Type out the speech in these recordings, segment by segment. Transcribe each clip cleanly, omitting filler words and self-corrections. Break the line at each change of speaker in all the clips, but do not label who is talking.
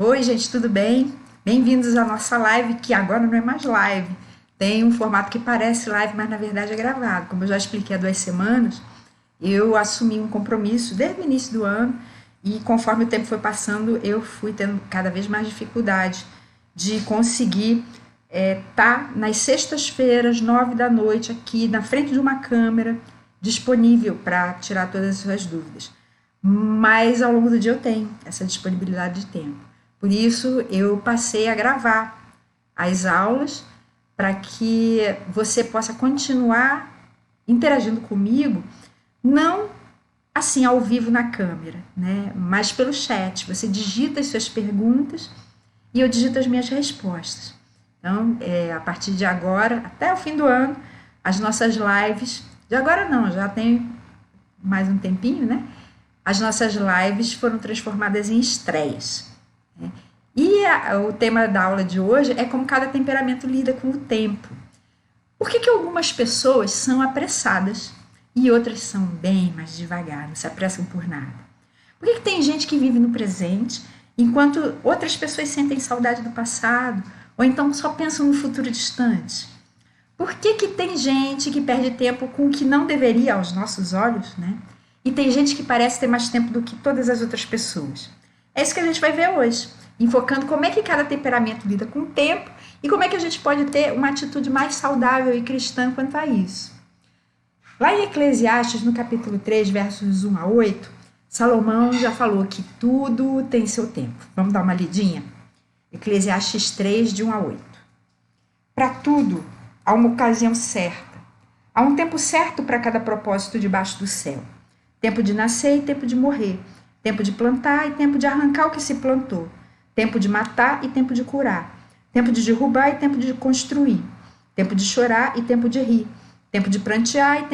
Oi, gente, tudo bem? Bem-vindos à nossa live, que agora não é mais live. Tem um formato que parece live, mas na verdade é gravado. Como eu já expliquei há 2 semanas, eu assumi um compromisso desde o início do ano e conforme o tempo foi passando, eu fui tendo cada vez mais dificuldade de conseguir estar nas sextas-feiras, 9 da noite, aqui na frente de uma câmera, disponível para tirar todas as suas dúvidas. Mas ao longo do dia eu tenho essa disponibilidade de tempo. Por isso, eu passei a gravar as aulas para que você possa continuar interagindo comigo, não assim ao vivo na câmera, né? Mas pelo chat. Você digita as suas perguntas e eu digito as minhas respostas. Então, a partir de agora, até o fim do ano, as nossas lives, de agora não, já tem mais um tempinho, né? As nossas lives foram transformadas em estreias. E o tema da aula de hoje é como cada temperamento lida com o tempo. Por que algumas pessoas são apressadas e outras são bem mais devagar, não se apressam por nada? Por que tem gente que vive no presente, enquanto outras pessoas sentem saudade do passado, ou então só pensam no futuro distante? Por que tem gente que perde tempo com o que não deveria aos nossos olhos, né? E tem gente que parece ter mais tempo do que todas as outras pessoas? É isso que a gente vai ver hoje, enfocando como é que cada temperamento lida com o tempo e como é que a gente pode ter uma atitude mais saudável e cristã quanto a isso. Lá em Eclesiastes, no capítulo 3, versos 1 a 8, Salomão já falou que tudo tem seu tempo. Vamos dar uma lidinha? Eclesiastes 3, de 1 a 8. Para tudo, há uma ocasião certa. Há um tempo certo para cada propósito debaixo do céu. Tempo de nascer e tempo de morrer. Tempo de plantar e tempo de arrancar o que se plantou. Tempo de matar e tempo de curar. Tempo de derrubar e tempo de construir. Tempo de chorar e tempo de rir. Tempo de prantear e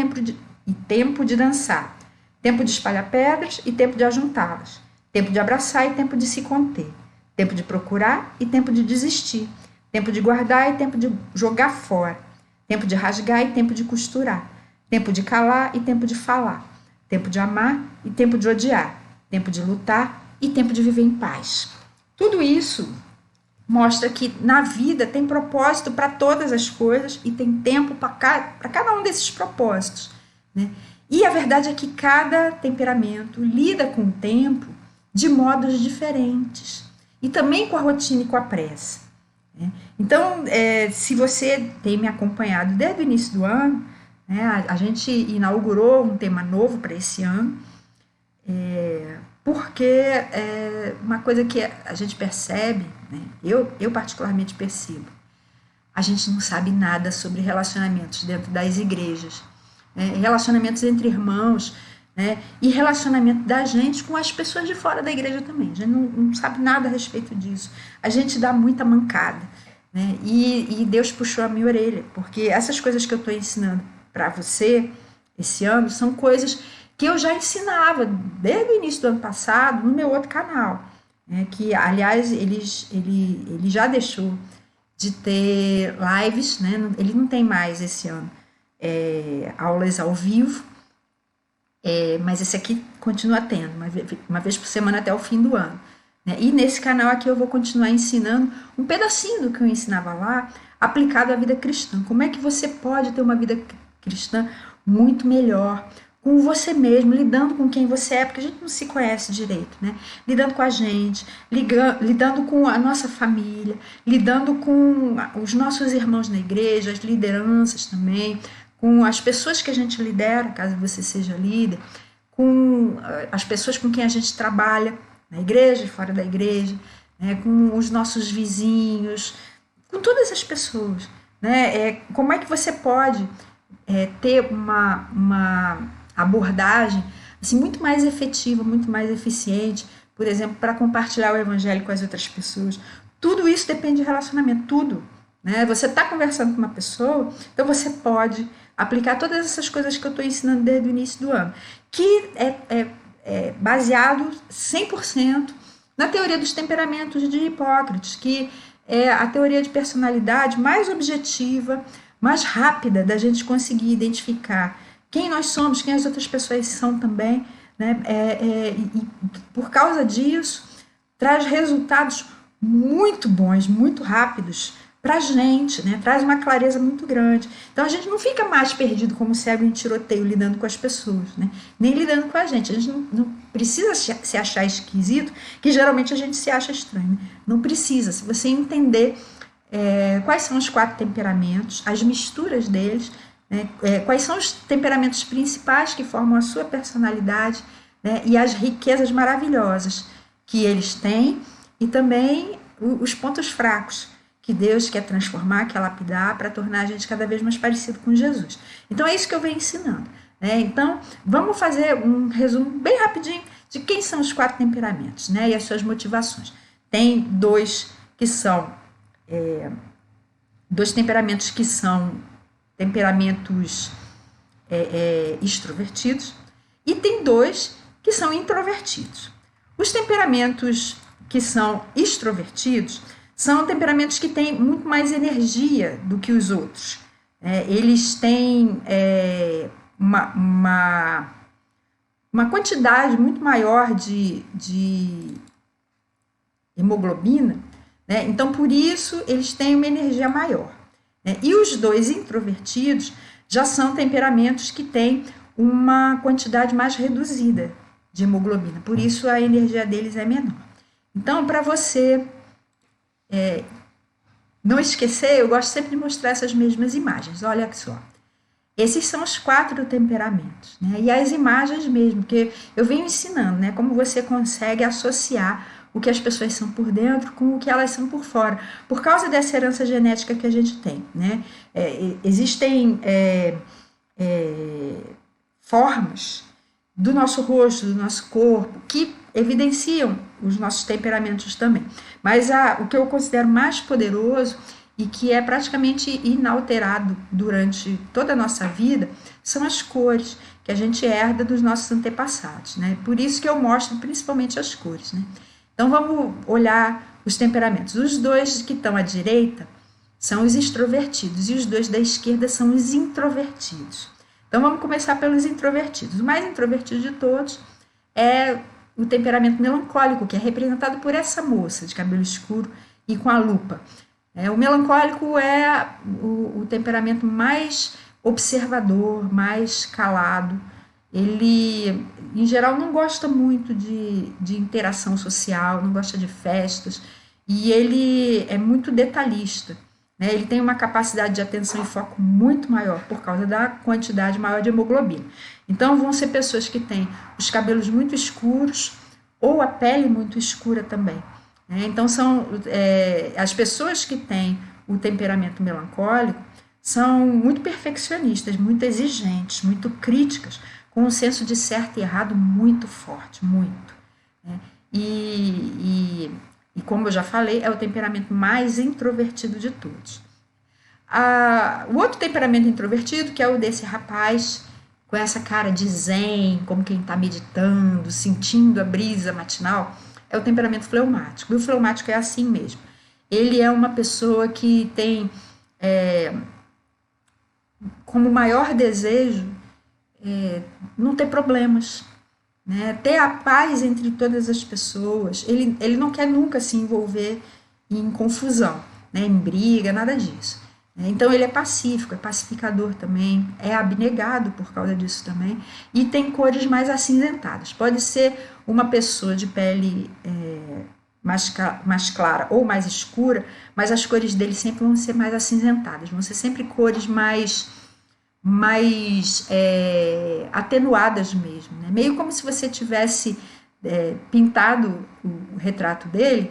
tempo de dançar. Tempo de espalhar pedras e tempo de ajuntá-las. Tempo de abraçar e tempo de se conter. Tempo de procurar e tempo de desistir. Tempo de guardar e tempo de jogar fora. Tempo de rasgar e tempo de costurar. Tempo de calar e tempo de falar. Tempo de amar e tempo de odiar. Tempo de lutar e tempo de viver em paz. Tudo isso mostra que na vida tem propósito para todas as coisas e tem tempo para cada um desses propósitos, né? E a verdade é que cada temperamento lida com o tempo de modos diferentes e também com a rotina e com a pressa, né? Então, se você tem me acompanhado desde o início do ano, né, a gente inaugurou um tema novo para esse ano, porque uma coisa que a gente percebe, né, eu particularmente percebo, a gente não sabe nada sobre relacionamentos dentro das igrejas, né, relacionamentos entre irmãos, né, e relacionamento da gente com as pessoas de fora da igreja também. A gente não sabe nada a respeito disso. A gente dá muita mancada, né, e Deus puxou a minha orelha, porque essas coisas que eu estou ensinando para você esse ano são coisas que eu já ensinava desde o início do ano passado no meu outro canal, né, que, aliás, ele já deixou de ter lives, né, ele não tem mais esse ano aulas ao vivo, mas esse aqui continua tendo, uma vez por semana até o fim do ano, né, e nesse canal aqui eu vou continuar ensinando um pedacinho do que eu ensinava lá, aplicado à vida cristã. Como é que você pode ter uma vida cristã muito melhor, com você mesmo, lidando com quem você é, porque a gente não se conhece direito, né? Lidando com a gente, lidando com a nossa família, lidando com os nossos irmãos na igreja, as lideranças também, com as pessoas que a gente lidera, caso você seja líder, com as pessoas com quem a gente trabalha, na igreja e fora da igreja, né? Com os nossos vizinhos, com todas as pessoas, né? Como é que você pode ter uma abordagem assim, muito mais efetiva, muito mais eficiente, por exemplo, para compartilhar o evangelho com as outras pessoas. Tudo isso depende de relacionamento, tudo, né? Você está conversando com uma pessoa, então você pode aplicar todas essas coisas que eu estou ensinando desde o início do ano, que é baseado 100% na teoria dos temperamentos de Hipócrates, que é a teoria de personalidade mais objetiva, mais rápida da gente conseguir identificar quem nós somos, quem as outras pessoas são também, né? E por causa disso, traz resultados muito bons, muito rápidos para a gente, né? Traz uma clareza muito grande. Então a gente não fica mais perdido como cego em tiroteio lidando com as pessoas, né? Nem lidando com a gente. A gente não precisa se achar esquisito, que geralmente a gente se acha estranho. Né? Não precisa. Se você entender quais são os 4 temperamentos, as misturas deles, né? Quais são os temperamentos principais que formam a sua personalidade, né? E as riquezas maravilhosas que eles têm e também os pontos fracos que Deus quer transformar, quer lapidar para tornar a gente cada vez mais parecido com Jesus. Então é isso que eu venho ensinando. Né? Então vamos fazer um resumo bem rapidinho de quem são os 4 temperamentos, né? E as suas motivações. Tem 2 que são 2 temperamentos que são temperamentos extrovertidos e tem 2 que são introvertidos. Os temperamentos que são extrovertidos são temperamentos que têm muito mais energia do que os outros. Eles têm uma quantidade muito maior de hemoglobina, né? Então, por isso, eles têm uma energia maior. Né? E os 2 introvertidos já são temperamentos que têm uma quantidade mais reduzida de hemoglobina, por isso a energia deles é menor. Então, para você não esquecer, eu gosto sempre de mostrar essas mesmas imagens. Olha só. Esses são os 4 temperamentos. Né? E as imagens mesmo, que eu venho ensinando, né? Como você consegue associar o que as pessoas são por dentro com o que elas são por fora. Por causa dessa herança genética que a gente tem. Né? Existem formas do nosso rosto, do nosso corpo, que evidenciam os nossos temperamentos também. Mas o que eu considero mais poderoso e que é praticamente inalterado durante toda a nossa vida são as cores que a gente herda dos nossos antepassados. Né? Por isso que eu mostro principalmente as cores. Né? Então vamos olhar os temperamentos. Os 2 que estão à direita são os extrovertidos e os 2 da esquerda são os introvertidos. Então vamos começar pelos introvertidos. O mais introvertido de todos é o temperamento melancólico, que é representado por essa moça de cabelo escuro e com a lupa. O melancólico é o temperamento mais observador, mais calado. Ele, em geral, não gosta muito de interação social, não gosta de festas, e ele é muito detalhista. Né? Ele tem uma capacidade de atenção e foco muito maior por causa da quantidade maior de hemoglobina. Então, vão ser pessoas que têm os cabelos muito escuros ou a pele muito escura também. Né? Então, são as pessoas que têm o temperamento melancólico são muito perfeccionistas, muito exigentes, muito críticas, com um senso de certo e errado muito forte, muito. Né? E como eu já falei, é o temperamento mais introvertido de todos. O outro temperamento introvertido, que é o desse rapaz, com essa cara de zen, como quem está meditando, sentindo a brisa matinal, é o temperamento fleumático. E o fleumático é assim mesmo. Ele é uma pessoa que tem como maior desejo não ter problemas, né? Ter a paz entre todas as pessoas. Ele não quer nunca se envolver em confusão, né? Em briga, nada disso. Então ele é pacífico, é pacificador também, é abnegado por causa disso também, e tem cores mais acinzentadas. Pode ser uma pessoa de pele mais clara ou mais escura, mas as cores dele sempre vão ser mais acinzentadas, vão ser sempre cores mais atenuadas mesmo, né? Meio como se você tivesse pintado o retrato dele,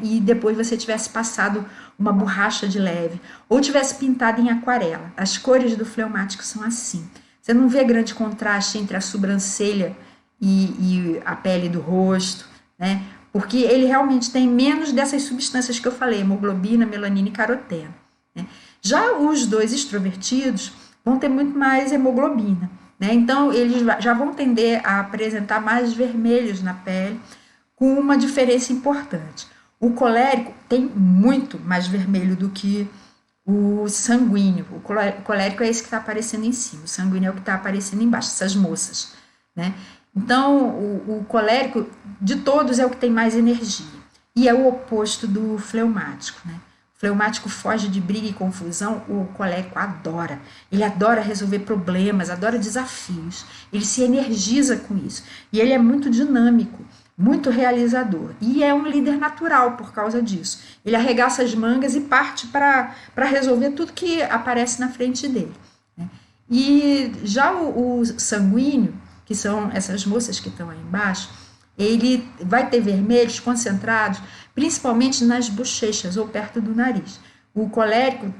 e depois você tivesse passado uma borracha de leve, ou tivesse pintado em aquarela. As cores do fleumático são assim. Você não vê grande contraste entre a sobrancelha e a pele do rosto, né? Porque ele realmente tem menos dessas substâncias que eu falei, hemoglobina, melanina e caroteno. Né? Já os 2 extrovertidos vão ter muito mais hemoglobina, né? Então eles já vão tender a apresentar mais vermelhos na pele, com uma diferença importante. O colérico tem muito mais vermelho do que o sanguíneo. O colérico é esse que está aparecendo em cima, o sanguíneo é o que está aparecendo embaixo, essas moças. Né? Então, o colérico de todos é o que tem mais energia. e é o oposto do fleumático, né? O fleumático foge de briga e confusão, o colérico adora. Ele adora resolver problemas, adora desafios. Ele se energiza com isso. E ele é muito dinâmico, muito realizador. E é um líder natural por causa disso. Ele arregaça as mangas e parte para resolver tudo que aparece na frente dele, né? E já o sanguíneo, que são essas moças que estão aí embaixo, ele vai ter vermelhos concentrados principalmente nas bochechas ou perto do nariz. O colérico,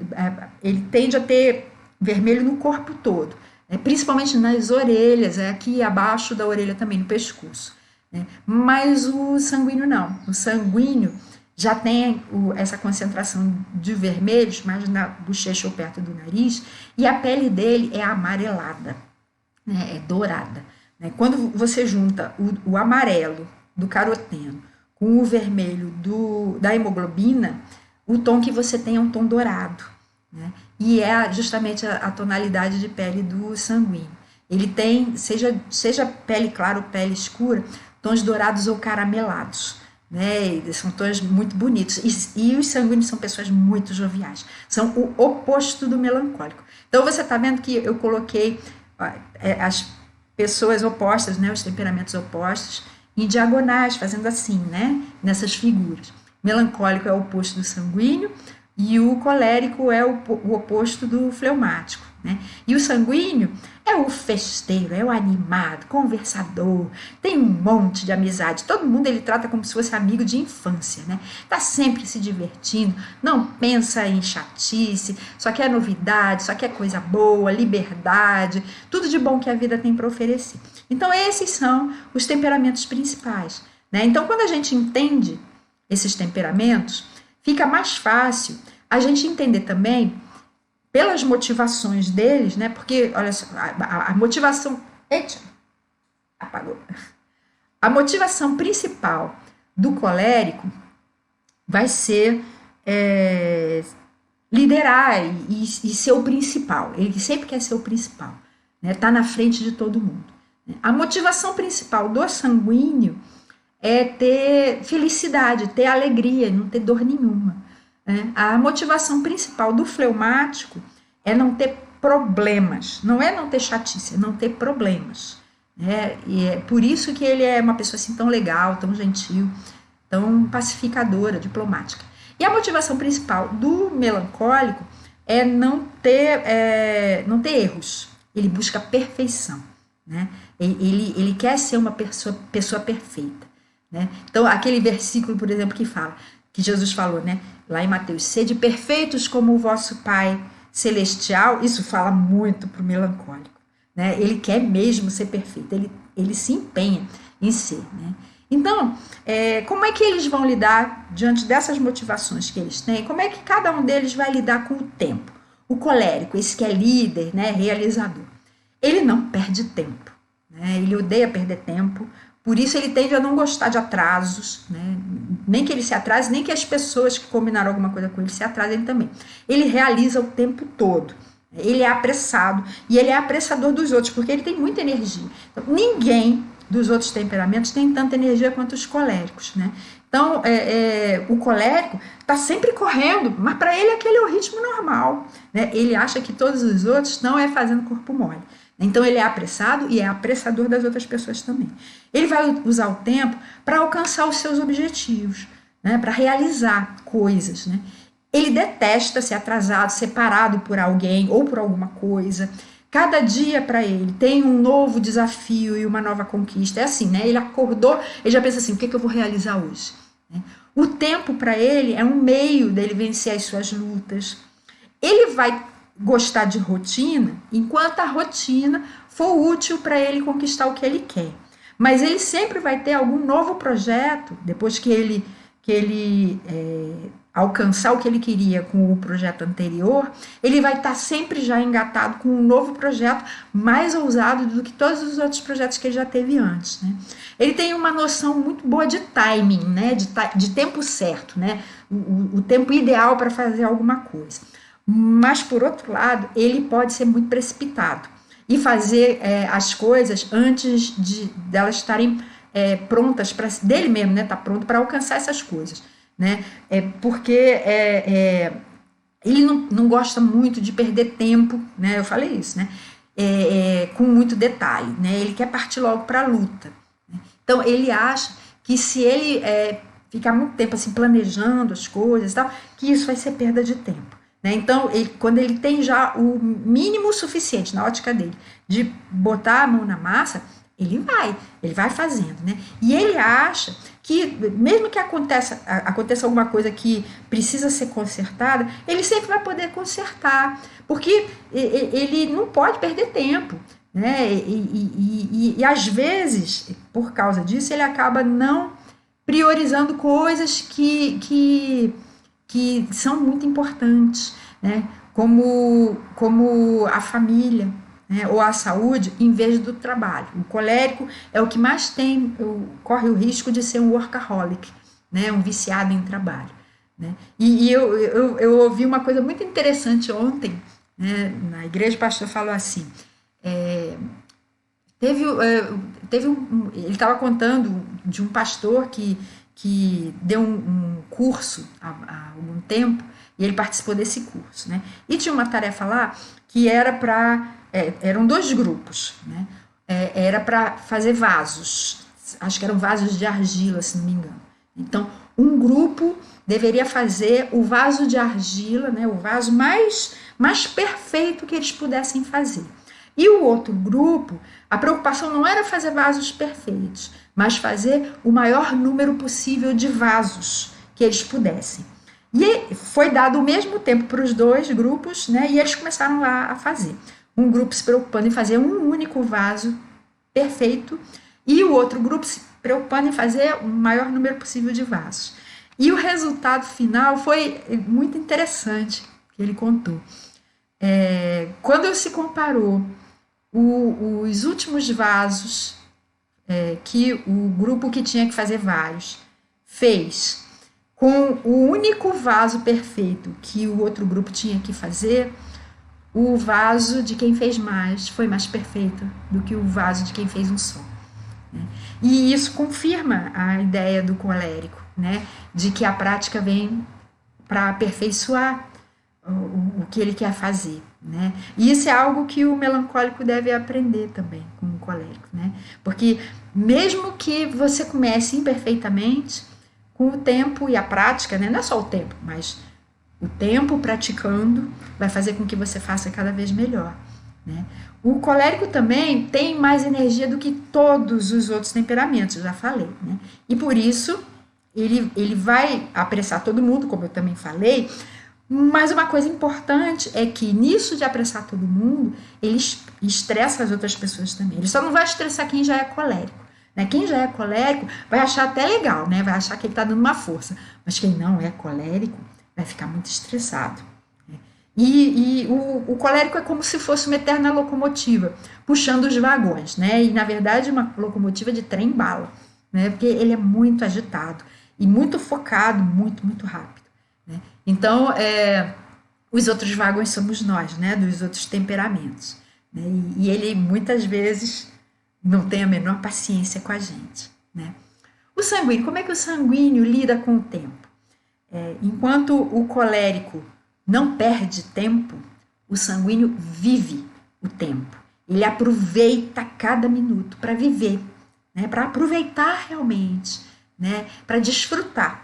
ele tende a ter vermelho no corpo todo, principalmente nas orelhas, aqui abaixo da orelha também, no pescoço, né? Mas o sanguíneo não. O sanguíneo já tem essa concentração de vermelhos, mais na bochecha ou perto do nariz, e a pele dele é amarelada, né? É dourada. Quando você junta o amarelo do caroteno com o vermelho da hemoglobina, o tom que você tem é um tom dourado, né? E é justamente a tonalidade de pele do sanguíneo. Ele tem, seja pele clara ou pele escura, tons dourados ou caramelados, né? São tons muito bonitos. E os sanguíneos são pessoas muito joviais. São o oposto do melancólico. Então você está vendo que eu coloquei as pessoas opostas, né, os temperamentos opostos, em diagonais, fazendo assim, né, nessas figuras. Melancólico é o oposto do sanguíneo e o colérico é o oposto do fleumático, né? E o sanguíneo é o festeiro, é o animado, conversador, tem um monte de amizade. Todo mundo ele trata como se fosse amigo de infância, né? Tá sempre se divertindo, não pensa em chatice, só quer novidade, só quer coisa boa, liberdade, tudo de bom que a vida tem para oferecer. Então esses são os temperamentos principais, né? Então quando a gente entende esses temperamentos, fica mais fácil a gente entender também pelas motivações deles, né? Porque, olha só, a motivação... Eita, apagou. A motivação principal do colérico vai ser liderar e ser o principal. Ele sempre quer ser o principal, né? Tá na frente de todo mundo. A motivação principal do sanguíneo é ter felicidade, ter alegria, não ter dor nenhuma, né? A motivação principal do fleumático é não ter problemas, não é não ter chatice, é não ter problemas, né? E é por isso que ele é uma pessoa assim tão legal, tão gentil, tão pacificadora, diplomática. E a motivação principal do melancólico é não ter erros, ele busca perfeição, né? Ele quer ser uma pessoa perfeita, né? Então, aquele versículo, por exemplo, que Jesus falou, né, lá em Mateus, sede perfeitos como o vosso Pai celestial, isso fala muito para o melancólico, né? Ele quer mesmo ser perfeito, ele se empenha em ser, né? Então, como é que eles vão lidar diante dessas motivações que eles têm? Como é que cada um deles vai lidar com o tempo? O colérico, esse que é líder, né, realizador, ele não perde tempo, né? Ele odeia perder tempo, por isso ele tende a não gostar de atrasos, né? Nem que ele se atrase, nem que as pessoas que combinaram alguma coisa com ele se atrasem também. Ele realiza o tempo todo, ele é apressado e ele é apressador dos outros, porque ele tem muita energia. Então, ninguém dos outros temperamentos tem tanta energia quanto os coléricos, né? Então, o colérico está sempre correndo, mas para ele aquele é o ritmo normal, né? Ele acha que todos os outros estão fazendo corpo mole. Então, ele é apressado e é apressador das outras pessoas também. Ele vai usar o tempo para alcançar os seus objetivos, né? Para realizar coisas, né? Ele detesta ser atrasado, ser parado por alguém ou por alguma coisa. Cada dia para ele tem um novo desafio e uma nova conquista. É assim, né? Ele acordou, ele já pensa assim, o que eu vou realizar hoje? O tempo para ele é um meio dele vencer as suas lutas. Ele vai gostar de rotina enquanto a rotina for útil para ele conquistar o que ele quer. Mas ele sempre vai ter algum novo projeto, depois que ele alcançar o que ele queria com o projeto anterior, ele vai estar sempre já engatado com um novo projeto mais ousado do que todos os outros projetos que ele já teve antes, né? Ele tem uma noção muito boa de timing, né? De tempo certo, né? O tempo ideal para fazer alguma coisa. Mas, por outro lado, ele pode ser muito precipitado e fazer as coisas antes delas estarem prontas dele mesmo, né? Tá pronto para alcançar essas coisas, né? Porque ele não gosta muito de perder tempo, né? Eu falei isso, né? Com muito detalhe, né? Ele quer partir logo para a luta. Né? Então ele acha que se ele ficar muito tempo assim planejando as coisas e tal, que isso vai ser perda de tempo. Né? Então, quando ele tem já o mínimo suficiente na ótica dele de botar a mão na massa, ele vai fazendo. Né? E ele acha que, mesmo que aconteça alguma coisa que precisa ser consertada, ele sempre vai poder consertar, porque ele não pode perder tempo. Né? E às vezes, por causa disso, ele acaba não priorizando coisas que são muito importantes, né? Como a família, né? Ou a saúde, em vez do trabalho. O colérico é o que mais corre o risco de ser um workaholic, né? Um viciado em trabalho. Né? E eu ouvi uma coisa muito interessante ontem, né? Na igreja. O pastor falou assim, ele estava contando de um pastor que deu um curso há algum tempo, e ele participou desse curso, né? E tinha uma tarefa lá que eram 2 grupos, né? Era para fazer vasos, acho que eram vasos de argila, se não me engano. Então, um grupo deveria fazer o vaso de argila, né? O vaso mais perfeito que eles pudessem fazer. E o outro grupo, a preocupação não era fazer vasos perfeitos, mas fazer o maior número possível de vasos que eles pudessem. E foi dado o mesmo tempo para os 2 grupos, né? E eles começaram lá a fazer. Um grupo se preocupando em fazer um único vaso perfeito e o outro grupo se preocupando em fazer o maior número possível de vasos. E o resultado final foi muito interessante, que ele contou. Quando se comparou os últimos vasos que o grupo que tinha que fazer vários fez com o único vaso perfeito que o outro grupo tinha que fazer, o vaso de quem fez mais foi mais perfeito do que o vaso de quem fez um só. Né? E isso confirma a ideia do colérico, né? De que a prática vem para aperfeiçoar o que ele quer fazer. Né? E isso é algo que o melancólico deve aprender também com o colérico, né? Porque mesmo que você comece imperfeitamente, com o tempo e a prática, né? Não é só o tempo, mas o tempo praticando vai fazer com que você faça cada vez melhor. Né? O colérico também tem mais energia do que todos os outros temperamentos, já falei. Né? E por isso ele vai apressar todo mundo, como eu também falei. Mas uma coisa importante é que nisso de apressar todo mundo, ele estressa as outras pessoas também. Ele só não vai estressar quem já é colérico. Né? Quem já é colérico vai achar até legal, né? Vai achar que ele está dando uma força. Mas quem não é colérico vai ficar muito estressado. Né? E o colérico é como se fosse uma eterna locomotiva, puxando os vagões. Né? E, na verdade, uma locomotiva de trem-bala. Né? Porque ele é muito agitado e muito focado, muito, muito rápido. Né? Então, os outros vagões somos nós, né? Dos outros temperamentos. Né? E ele, muitas vezes, não tem a menor paciência com a gente. Né? O sanguíneo, como é que o sanguíneo lida com o tempo? Enquanto o colérico não perde tempo, o sanguíneo vive o tempo. Ele aproveita cada minuto para viver, né? Para aproveitar realmente, né? Para desfrutar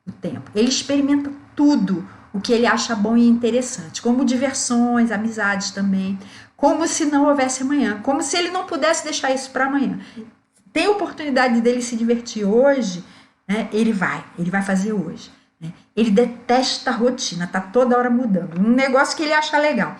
o tempo. Ele experimenta tudo o que ele acha bom e interessante, como diversões, amizades também, como se não houvesse amanhã, como se ele não pudesse deixar isso para amanhã. Tem a oportunidade dele se divertir hoje, né? Ele vai fazer hoje. Né? Ele detesta a rotina, tá toda hora mudando. Um negócio que ele acha legal.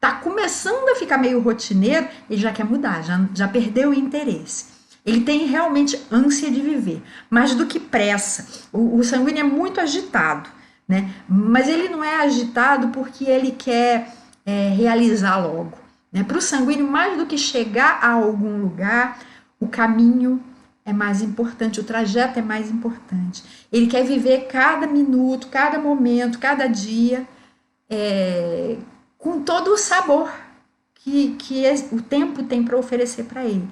Tá começando a ficar meio rotineiro, ele já quer mudar, já perdeu o interesse. Ele tem realmente ânsia de viver, mais do que pressa. O sanguíneo é muito agitado, né? Mas ele não é agitado porque ele quer realizar logo. Né? Para o sanguíneo, mais do que chegar a algum lugar, o caminho é mais importante, o trajeto é mais importante. Ele quer viver cada minuto, cada momento, cada dia, com todo o sabor que o tempo tem para oferecer para ele.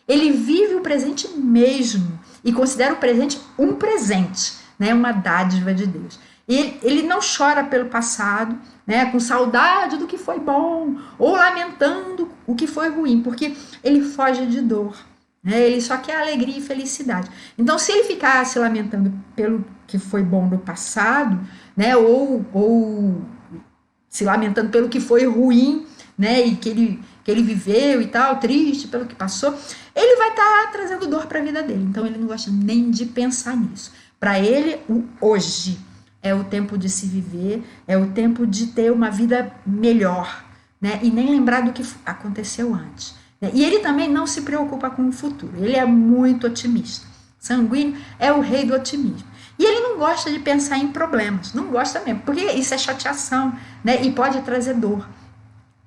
Ele vive o presente mesmo e considera o presente um presente, né? Uma dádiva de Deus. Ele não chora pelo passado, né? Com saudade do que foi bom ou lamentando o que foi ruim, porque ele foge de dor. Ele só quer alegria e felicidade. Então, se ele ficar se lamentando pelo que foi bom no passado, né, ou se lamentando pelo que foi ruim, né, e que ele viveu e tal, triste pelo que passou, ele vai estar trazendo dor para a vida dele. Então, ele não gosta nem de pensar nisso. Para ele, o hoje é o tempo de se viver, é o tempo de ter uma vida melhor, né, e nem lembrar do que aconteceu antes. E ele também não se preocupa com o futuro, ele é muito otimista. Sanguíneo é o rei do otimismo. E ele não gosta de pensar em problemas, não gosta mesmo, porque isso é chateação, né? E pode trazer dor.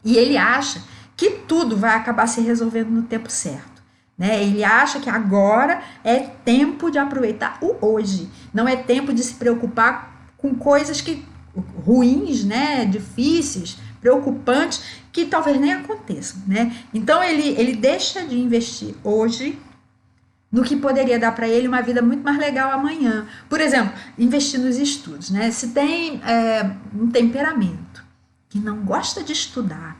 E ele acha que tudo vai acabar se resolvendo no tempo certo, né? Ele acha que agora é tempo de aproveitar o hoje, não é tempo de se preocupar com coisas ruins, né? Difíceis, preocupantes, que talvez nem aconteçam, né? Então ele deixa de investir hoje no que poderia dar para ele uma vida muito mais legal amanhã. Por exemplo, investir nos estudos, né? Se tem um temperamento que não gosta de estudar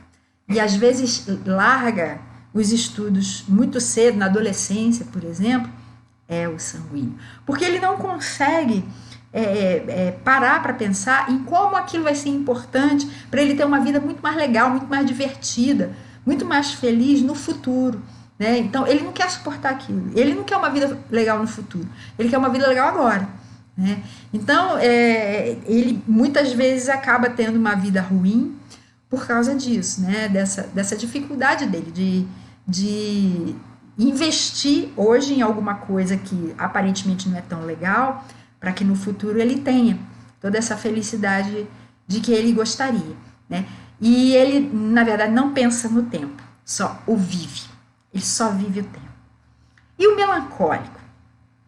e às vezes larga os estudos muito cedo, na adolescência, por exemplo, é o sanguíneo. Porque ele não consegue parar para pensar em como aquilo vai ser importante para ele ter uma vida muito mais legal, muito mais divertida, muito mais feliz no futuro, né? Então ele não quer suportar aquilo, ele não quer uma vida legal no futuro, ele quer uma vida legal agora, né? Então ele muitas vezes acaba tendo uma vida ruim por causa disso, né? Dessa dificuldade dele de investir hoje em alguma coisa que aparentemente não é tão legal, para que no futuro ele tenha toda essa felicidade de que ele gostaria, né? E ele, na verdade, não pensa no tempo, só o vive. Ele só vive o tempo. E o melancólico,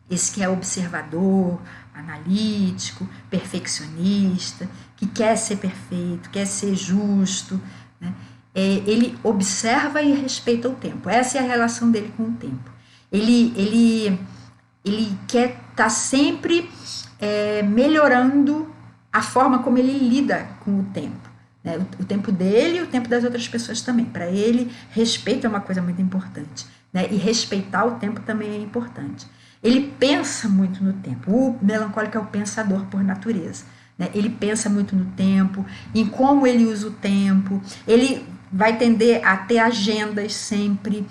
esse que é observador, analítico, perfeccionista, que quer ser perfeito, quer ser justo, né? Ele observa e respeita o tempo. Essa é a relação dele com o tempo. Ele quer estar sempre melhorando a forma como ele lida com o tempo, né? O tempo dele e o tempo das outras pessoas também. Para ele, respeito é uma coisa muito importante, né? E respeitar o tempo também é importante. Ele pensa muito no tempo. O melancólico é o pensador por natureza, né? Ele pensa muito no tempo, em como ele usa o tempo. Ele vai tender a ter agendas sempre.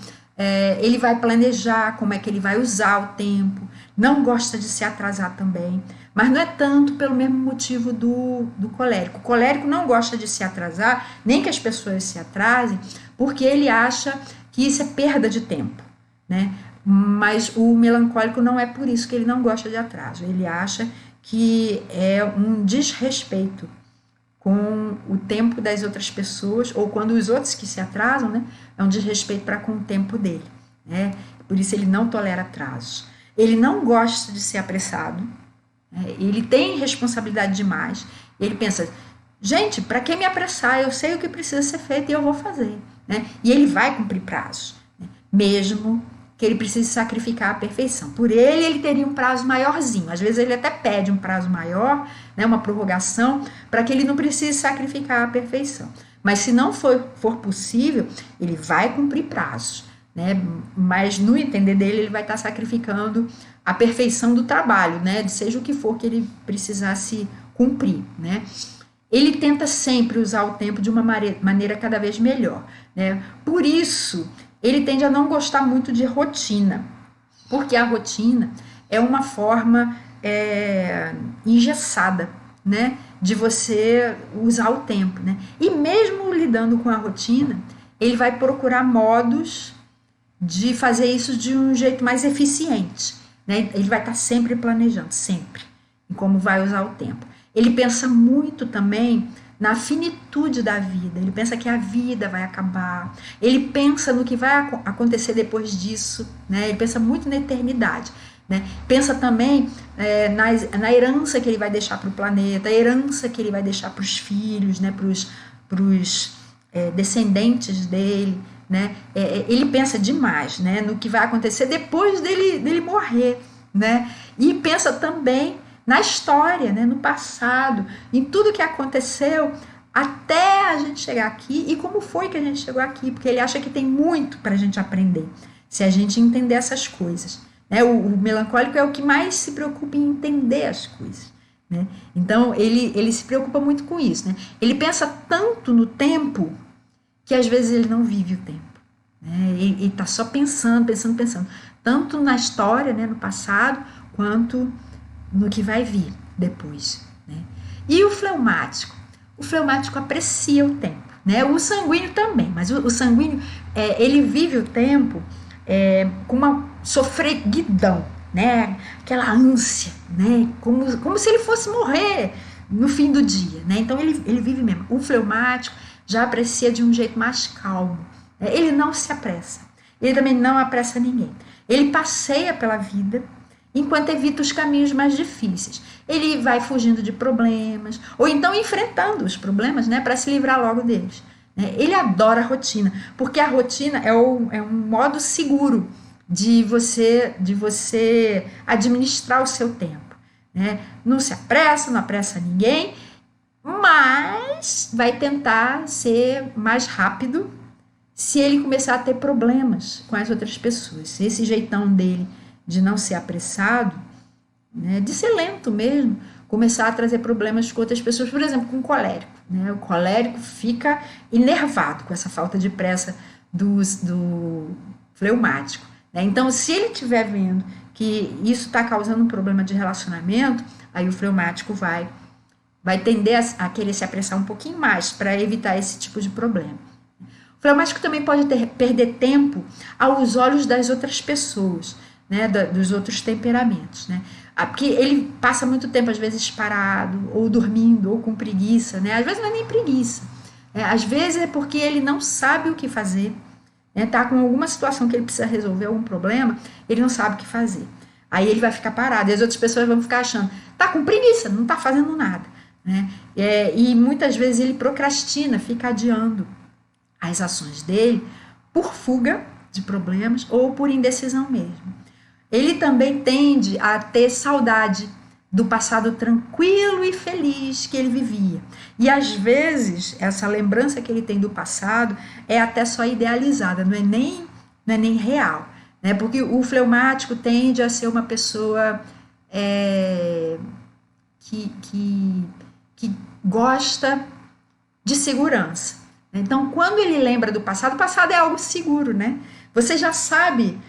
Ele vai planejar como é que ele vai usar o tempo, não gosta de se atrasar também, mas não é tanto pelo mesmo motivo do colérico. O colérico não gosta de se atrasar, nem que as pessoas se atrasem, porque ele acha que isso é perda de tempo, né? Mas o melancólico não é por isso que ele não gosta de atraso, ele acha que é um desrespeito com o tempo das outras pessoas, ou quando os outros que se atrasam, né, é um desrespeito para com o tempo dele, né? Por isso ele não tolera atrasos. Ele não gosta de ser apressado, né? Ele tem responsabilidade demais, ele pensa, gente, para que me apressar? Eu sei o que precisa ser feito e eu vou fazer, né? E ele vai cumprir prazos, né? Mesmo que ele precise sacrificar a perfeição. Por ele teria um prazo maiorzinho. Às vezes ele até pede um prazo maior, né, uma prorrogação, para que ele não precise sacrificar a perfeição. Mas se não for possível, ele vai cumprir prazos, né? Mas no entender dele, ele vai estar sacrificando a perfeição do trabalho, né? Seja o que for que ele precisasse cumprir, né? Ele tenta sempre usar o tempo de uma maneira cada vez melhor, né? Por isso, ele tende a não gostar muito de rotina, porque a rotina é uma forma engessada, né, de você usar o tempo, né? E mesmo lidando com a rotina, ele vai procurar modos de fazer isso de um jeito mais eficiente, né? Ele vai estar sempre planejando, sempre, em como vai usar o tempo. Ele pensa muito também na finitude da vida, ele pensa que a vida vai acabar, ele pensa no que vai acontecer depois disso, né? Ele pensa muito na eternidade, né? Pensa também na herança que ele vai deixar para o planeta, a herança que ele vai deixar para os filhos, né? Para os descendentes dele, né? Ele pensa demais, né, no que vai acontecer depois dele morrer, né? E pensa também na história, né, no passado, em tudo que aconteceu até a gente chegar aqui e como foi que a gente chegou aqui, porque ele acha que tem muito para a gente aprender, se a gente entender essas coisas, né? O melancólico é o que mais se preocupa em entender as coisas, né? Então ele se preocupa muito com isso, né? Ele pensa tanto no tempo que às vezes ele não vive o tempo, né? Ele está só pensando, tanto na história, né, no passado, quanto no que vai vir depois, né? E o fleumático aprecia o tempo, né? O sanguíneo também, mas o sanguíneo, ele vive o tempo com uma sofreguidão, né? Aquela ânsia, né? Como se ele fosse morrer no fim do dia, né? Então ele vive mesmo. O fleumático já aprecia de um jeito mais calmo, né? Ele não se apressa, ele também não apressa ninguém, ele passeia pela vida enquanto evita os caminhos mais difíceis. Ele vai fugindo de problemas, ou então enfrentando os problemas, né, para se livrar logo deles, né? Ele adora a rotina, porque a rotina é um modo seguro de você administrar o seu tempo, né? Não se apressa, não apressa ninguém, mas vai tentar ser mais rápido se ele começar a ter problemas com as outras pessoas. Se esse jeitão dele de não ser apressado, né, de ser lento mesmo, começar a trazer problemas com outras pessoas, por exemplo, com o colérico, né? O colérico fica enervado com essa falta de pressa do fleumático, né? Então, se ele estiver vendo que isso está causando um problema de relacionamento, aí o fleumático vai tender a querer se apressar um pouquinho mais para evitar esse tipo de problema. O fleumático também pode perder tempo aos olhos das outras pessoas, né, dos outros temperamentos, né? Porque ele passa muito tempo, às vezes, parado, ou dormindo, ou com preguiça, né? Às vezes não é nem preguiça, às vezes é porque ele não sabe o que fazer, né? Tá com alguma situação que ele precisa resolver, algum problema, ele não sabe o que fazer. Aí ele vai ficar parado, e as outras pessoas vão ficar achando, tá com preguiça, não tá fazendo nada, né? E muitas vezes ele procrastina, fica adiando as ações dele por fuga de problemas ou por indecisão mesmo. Ele também tende a ter saudade do passado tranquilo e feliz que ele vivia. E às vezes, essa lembrança que ele tem do passado é até só idealizada, não é nem real, né? Porque o fleumático tende a ser uma pessoa que gosta de segurança. Então, quando ele lembra do passado, o passado é algo seguro, né? Você já sabe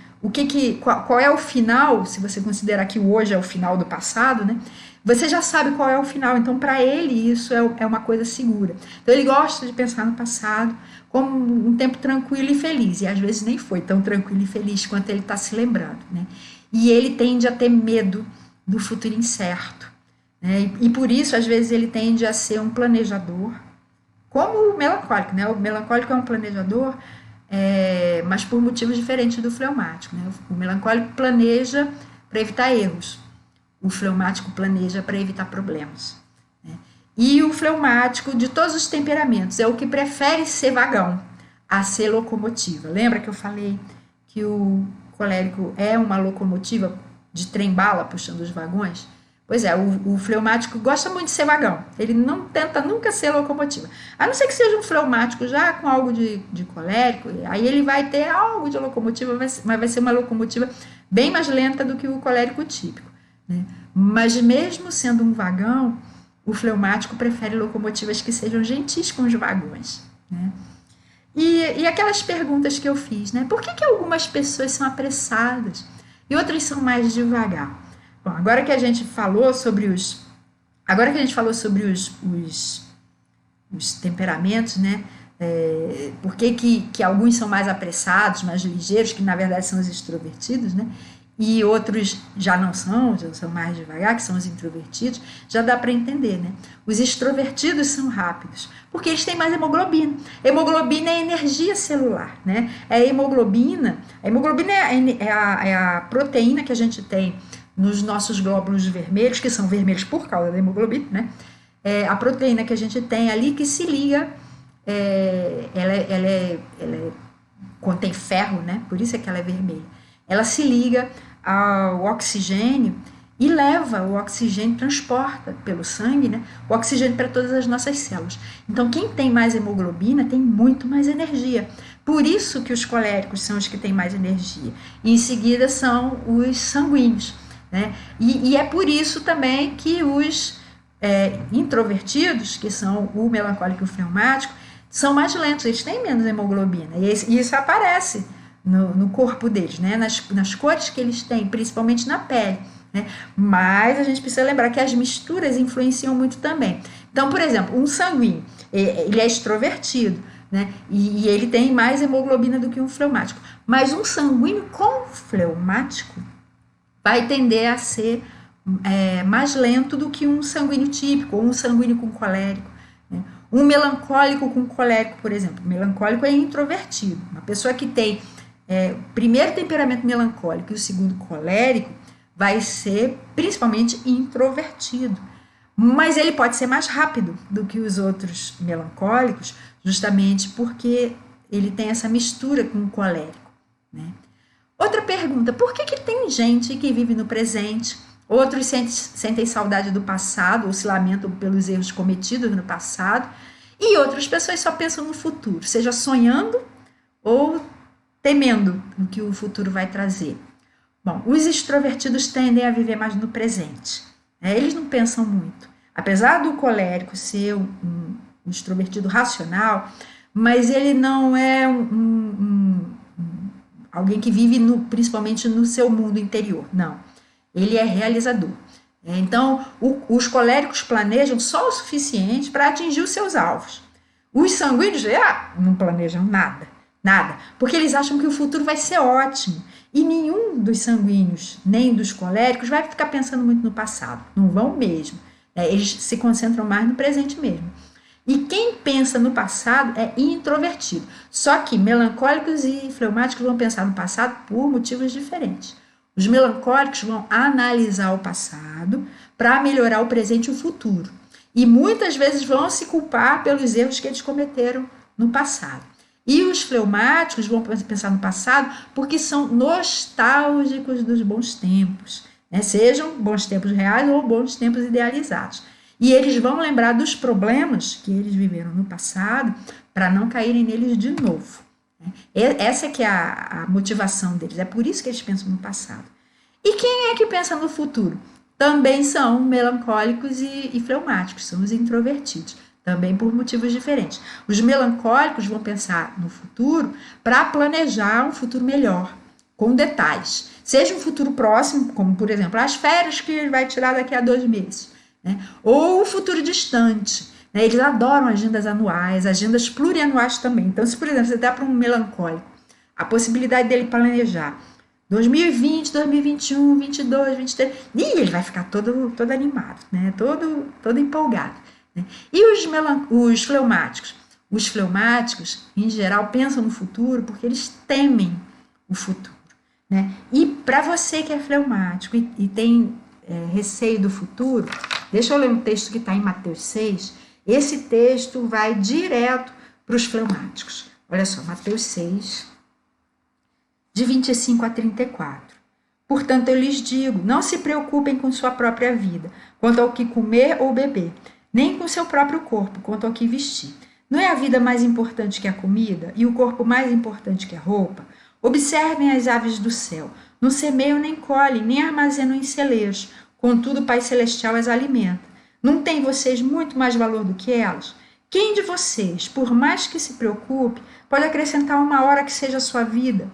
qual é o final, se você considerar que o hoje é o final do passado, né? Você já sabe qual é o final, então para ele isso é uma coisa segura. Então ele gosta de pensar no passado como um tempo tranquilo e feliz, e às vezes nem foi tão tranquilo e feliz quanto ele está se lembrando, né? E ele tende a ter medo do futuro incerto, né? E por isso, às vezes, ele tende a ser um planejador, como o melancólico, né? O melancólico é um planejador, mas por motivos diferentes do fleumático, né? O melancólico planeja para evitar erros, o fleumático planeja para evitar problemas, né? E o fleumático, de todos os temperamentos, é o que prefere ser vagão a ser locomotiva. Lembra que eu falei que o colérico é uma locomotiva de trem-bala puxando os vagões? Pois é, o fleumático gosta muito de ser vagão, ele não tenta nunca ser locomotiva, a não ser que seja um fleumático já com algo de colérico, aí ele vai ter algo de locomotiva, mas vai ser uma locomotiva bem mais lenta do que o colérico típico, né? Mas mesmo sendo um vagão, o fleumático prefere locomotivas que sejam gentis com os vagões, né? E aquelas perguntas que eu fiz, né? Por que algumas pessoas são apressadas e outras são mais devagar? Bom, agora que a gente falou sobre os temperamentos, né? Por que alguns são mais apressados, mais ligeiros, que na verdade são os extrovertidos, né? E outros já são mais devagar, que são os introvertidos, já dá para entender, né? Os extrovertidos são rápidos, porque eles têm mais hemoglobina. Hemoglobina é energia celular, né? A hemoglobina é a proteína que a gente tem nos nossos glóbulos vermelhos, que são vermelhos por causa da hemoglobina, né? A proteína que a gente tem ali que se liga, ela é contém ferro, né? Por isso é que ela é vermelha. Ela se liga ao oxigênio e leva o oxigênio, transporta pelo sangue, né, o oxigênio para todas as nossas células. Então, quem tem mais hemoglobina tem muito mais energia. Por isso que os coléricos são os que têm mais energia. E em seguida são os sanguíneos, né? E é por isso também que os introvertidos, que são o melancólico e o fleumático, são mais lentos, eles têm menos hemoglobina. E isso aparece no corpo deles, né? Nas cores que eles têm, principalmente na pele. Né? Mas a gente precisa lembrar que as misturas influenciam muito também. Então, por exemplo, um sanguíneo, ele é extrovertido, né? E ele tem mais hemoglobina do que um fleumático. Mas um sanguíneo com fleumático vai tender a ser mais lento do que um sanguíneo típico, ou um sanguíneo com colérico. Né? Um melancólico com colérico, por exemplo. O melancólico é introvertido. Uma pessoa que tem o primeiro temperamento melancólico e o segundo colérico vai ser principalmente introvertido. Mas ele pode ser mais rápido do que os outros melancólicos, justamente porque ele tem essa mistura com o colérico. Né? Outra pergunta, por que tem gente que vive no presente, outros sentem saudade do passado ou se lamentam pelos erros cometidos no passado, e outras pessoas só pensam no futuro, seja sonhando ou temendo o que o futuro vai trazer? Bom, os extrovertidos tendem a viver mais no presente. Né? Eles não pensam muito. Apesar do colérico ser um extrovertido racional, mas ele não é alguém que vive principalmente no seu mundo interior. Não. Ele é realizador. Então, os coléricos planejam só o suficiente para atingir os seus alvos. Os sanguíneos não planejam nada. Nada. Porque eles acham que o futuro vai ser ótimo. E nenhum dos sanguíneos, nem dos coléricos, vai ficar pensando muito no passado. Não vão mesmo. Eles se concentram mais no presente mesmo. E quem pensa no passado é introvertido. Só que melancólicos e fleumáticos vão pensar no passado por motivos diferentes. Os melancólicos vão analisar o passado para melhorar o presente e o futuro. E muitas vezes vão se culpar pelos erros que eles cometeram no passado. E os fleumáticos vão pensar no passado porque são nostálgicos dos bons tempos, né? Sejam bons tempos reais ou bons tempos idealizados. E eles vão lembrar dos problemas que eles viveram no passado para não caírem neles de novo. Né? Essa é que é a motivação deles, é por isso que eles pensam no passado. E quem é que pensa no futuro? Também são melancólicos e fleumáticos, são os introvertidos. Também por motivos diferentes. Os melancólicos vão pensar no futuro para planejar um futuro melhor, com detalhes. Seja um futuro próximo, como, por exemplo, as férias que ele vai tirar daqui a 2 meses. Né? Ou o futuro distante. Né? Eles adoram agendas anuais, agendas plurianuais também. Então, se, por exemplo, você dá para um melancólico a possibilidade dele planejar 2020, 2021, 2022, 2023, e ele vai ficar todo animado, né? todo empolgado. E os fleumáticos? Os fleumáticos, em geral, pensam no futuro porque eles temem o futuro. Né? E para você que é fleumático e tem receio do futuro, deixa eu ler um texto que está em Mateus 6. Esse texto vai direto para os fleumáticos. Olha só, Mateus 6, de 25 a 34. Portanto, eu lhes digo, não se preocupem com sua própria vida, quanto ao que comer ou beber, nem com seu próprio corpo, quanto ao que vestir. Não é a vida mais importante que a comida e o corpo mais importante que a roupa? Observem as aves do céu. Não semeiam nem colhem, nem armazenam em celeiros. Contudo, o Pai Celestial as alimenta. Não têm vocês muito mais valor do que elas? Quem de vocês, por mais que se preocupe, pode acrescentar uma hora que seja a sua vida?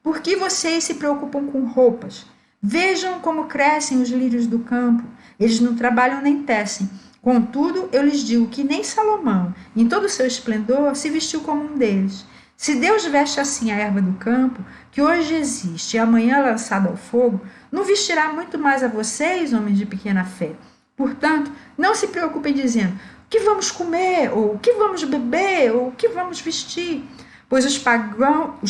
Por que vocês se preocupam com roupas? Vejam como crescem os lírios do campo. Eles não trabalham nem tecem. Contudo, eu lhes digo que nem Salomão, em todo o seu esplendor, se vestiu como um deles. Se Deus veste assim a erva do campo, que hoje existe e amanhã é lançada ao fogo, não vestirá muito mais a vocês, homens de pequena fé. Portanto, não se preocupem dizendo, o que vamos comer, ou o que vamos beber, ou o que vamos vestir? Pois os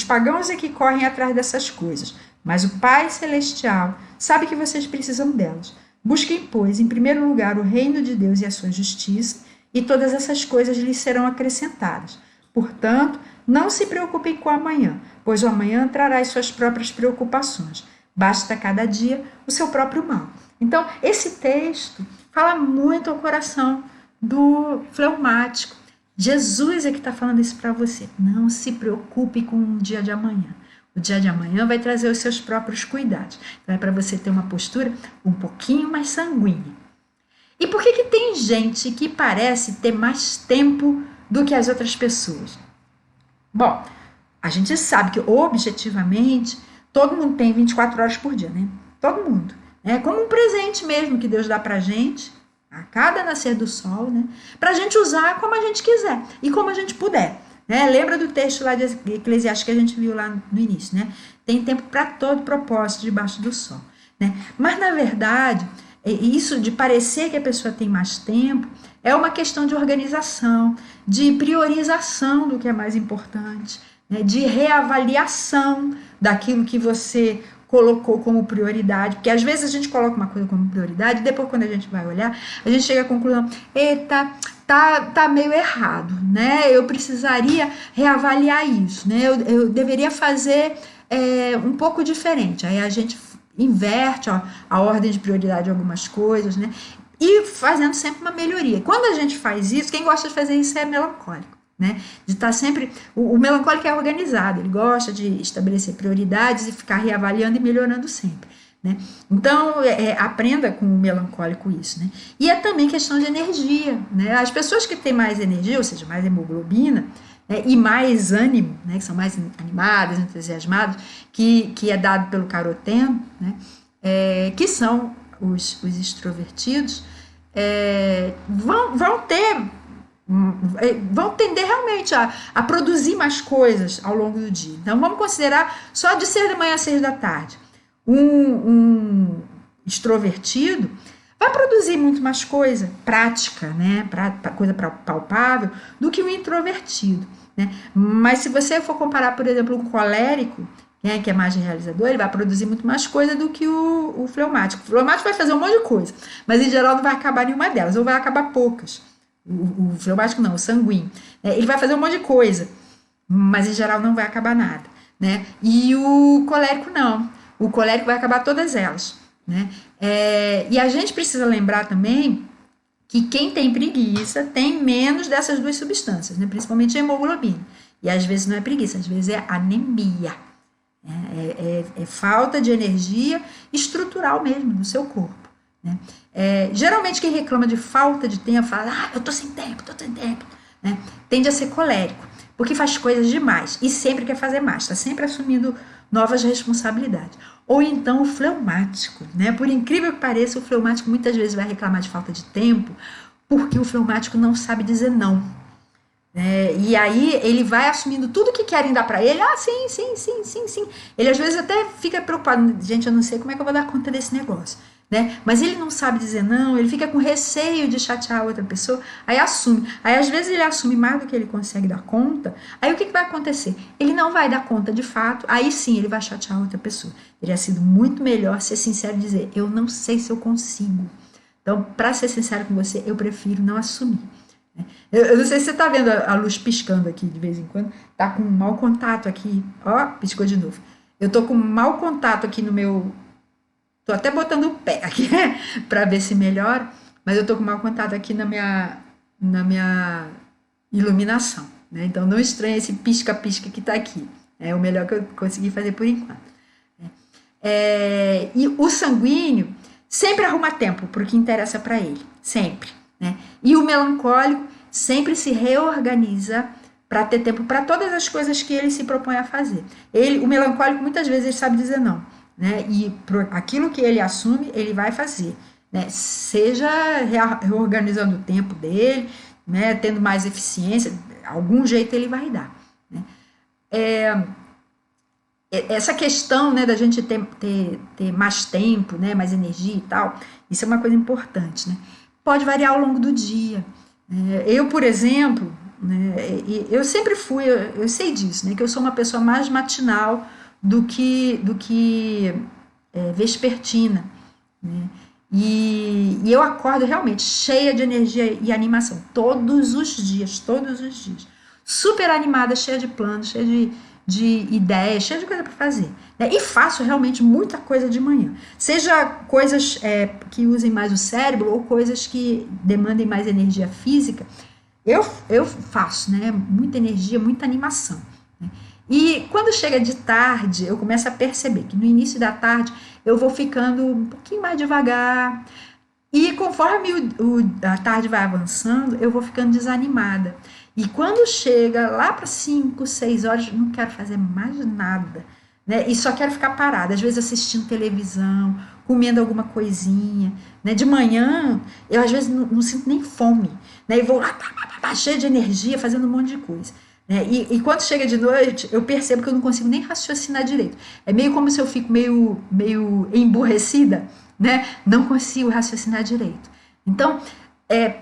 pagãos é que correm atrás dessas coisas, mas o Pai Celestial sabe que vocês precisam delas. Busquem, pois, em primeiro lugar o reino de Deus e a sua justiça, e todas essas coisas lhes serão acrescentadas. Portanto, não se preocupe com o amanhã, pois o amanhã trará as suas próprias preocupações. Basta cada dia o seu próprio mal. Então, esse texto fala muito ao coração do fleumático. Jesus é que está falando isso para você. Não se preocupe com o dia de amanhã. O dia de amanhã vai trazer os seus próprios cuidados. Então, é para você ter uma postura um pouquinho mais sanguínea. E por que tem gente que parece ter mais tempo do que as outras pessoas? Bom, a gente sabe que objetivamente todo mundo tem 24 horas por dia, né? Todo mundo. É como um presente mesmo que Deus dá pra gente, a cada nascer do sol, né? Pra gente usar como a gente quiser e como a gente puder. Né? Lembra do texto lá de Eclesiastes que a gente viu lá no início, né? Tem tempo para todo propósito debaixo do sol. Né? Mas, na verdade, isso de parecer que a pessoa tem mais tempo é uma questão de organização, de priorização do que é mais importante, né? De reavaliação daquilo que você colocou como prioridade, porque às vezes a gente coloca uma coisa como prioridade e depois quando a gente vai olhar, a gente chega à conclusão, eita, tá meio errado, né? Eu precisaria reavaliar isso, né? Eu deveria fazer um pouco diferente. Aí a gente inverte a ordem de prioridade de algumas coisas, né? E fazendo sempre uma melhoria. Quando a gente faz isso, quem gosta de fazer isso é melancólico. Né? De estar sempre. O melancólico é organizado, ele gosta de estabelecer prioridades e ficar reavaliando e melhorando sempre. Né? Então, aprenda com o melancólico isso. Né? E é também questão de energia. Né? As pessoas que têm mais energia, ou seja, mais hemoglobina, né, e mais ânimo, né, que são mais animadas, entusiasmadas, que é dado pelo caroteno, né, que são os extrovertidos, vão tender realmente a produzir mais coisas ao longo do dia. Então, vamos considerar só de 6 da manhã a 6 da tarde. Um extrovertido vai produzir muito mais coisa prática, né? Coisa palpável, do que um introvertido. Né? Mas se você for comparar, por exemplo, um colérico, né, que é mais realizador, ele vai produzir muito mais coisa do que o fleumático. O fleumático vai fazer um monte de coisa, mas em geral não vai acabar nenhuma delas, ou vai acabar poucas. O fleumático não, o sanguíneo. Ele vai fazer um monte de coisa, mas em geral não vai acabar nada. Né? E o colérico não. O colérico vai acabar todas elas. Né? E a gente precisa lembrar também que quem tem preguiça tem menos dessas duas substâncias, né? Principalmente a hemoglobina. E às vezes não é preguiça, às vezes é anemia. É falta de energia estrutural mesmo do seu corpo. Né? Geralmente quem reclama de falta de tempo fala, eu tô sem tempo, né? Tende a ser colérico, porque faz coisas demais e sempre quer fazer mais, está sempre assumindo novas responsabilidades. Ou então o fleumático, né? Por incrível que pareça, o fleumático muitas vezes vai reclamar de falta de tempo porque o fleumático não sabe dizer não. E aí ele vai assumindo tudo que querem dar para ele, sim. Ele às vezes até fica preocupado, gente, eu não sei como é que eu vou dar conta desse negócio. Né? Mas ele não sabe dizer não, ele fica com receio de chatear a outra pessoa, aí assume. Aí às vezes ele assume mais do que ele consegue dar conta, aí o que vai acontecer? Ele não vai dar conta de fato, aí sim ele vai chatear a outra pessoa. Teria sido muito melhor ser sincero e dizer, eu não sei se eu consigo. Então, para ser sincero com você, eu prefiro não assumir. Eu não sei se você está vendo a luz piscando aqui de vez em quando, tá com um mau contato aqui, ó, piscou de novo. Eu tô com um mau contato aqui no meu... Tô até botando o pé aqui para ver se melhora, mas eu tô com mau contato aqui na minha iluminação, né? Então não estranhe esse pisca-pisca que tá aqui. É o melhor que eu consegui fazer por enquanto. E o sanguíneo sempre arruma tempo para o que interessa para ele, sempre. Né? E o melancólico sempre se reorganiza para ter tempo para todas as coisas que ele se propõe a fazer. O melancólico muitas vezes ele sabe dizer não. Né? E aquilo que ele assume, ele vai fazer, né? Seja reorganizando o tempo dele, né? Tendo mais eficiência, algum jeito ele vai dar. Né? Essa questão, né, da gente ter mais tempo, né, mais energia e tal, isso é uma coisa importante. Né? Pode variar ao longo do dia. Eu, por exemplo, né, eu sempre fui, eu sei disso, né, que eu sou uma pessoa mais matinal do que vespertina. Né? E eu acordo realmente cheia de energia e animação, todos os dias. super animada, cheia de planos, cheia de ideias, cheia de coisa para fazer. Né? E faço realmente muita coisa de manhã. Seja coisas que usem mais o cérebro ou coisas que demandem mais energia física, eu faço, né? Muita energia, muita animação. Né? E quando chega de tarde, eu começo a perceber que no início da tarde eu vou ficando um pouquinho mais devagar. E conforme a tarde vai avançando, eu vou ficando desanimada. E quando chega lá para 5, 6 horas, não quero fazer mais nada. Né? E só quero ficar parada, às vezes assistindo televisão, comendo alguma coisinha. Né? De manhã, eu às vezes não sinto nem fome. Né? E vou lá, cheia de energia, fazendo um monte de coisa. Né? E quando chega de noite, eu percebo que eu não consigo nem raciocinar direito. É meio como se eu fico meio emburrecida, né? Não consigo raciocinar direito. Então,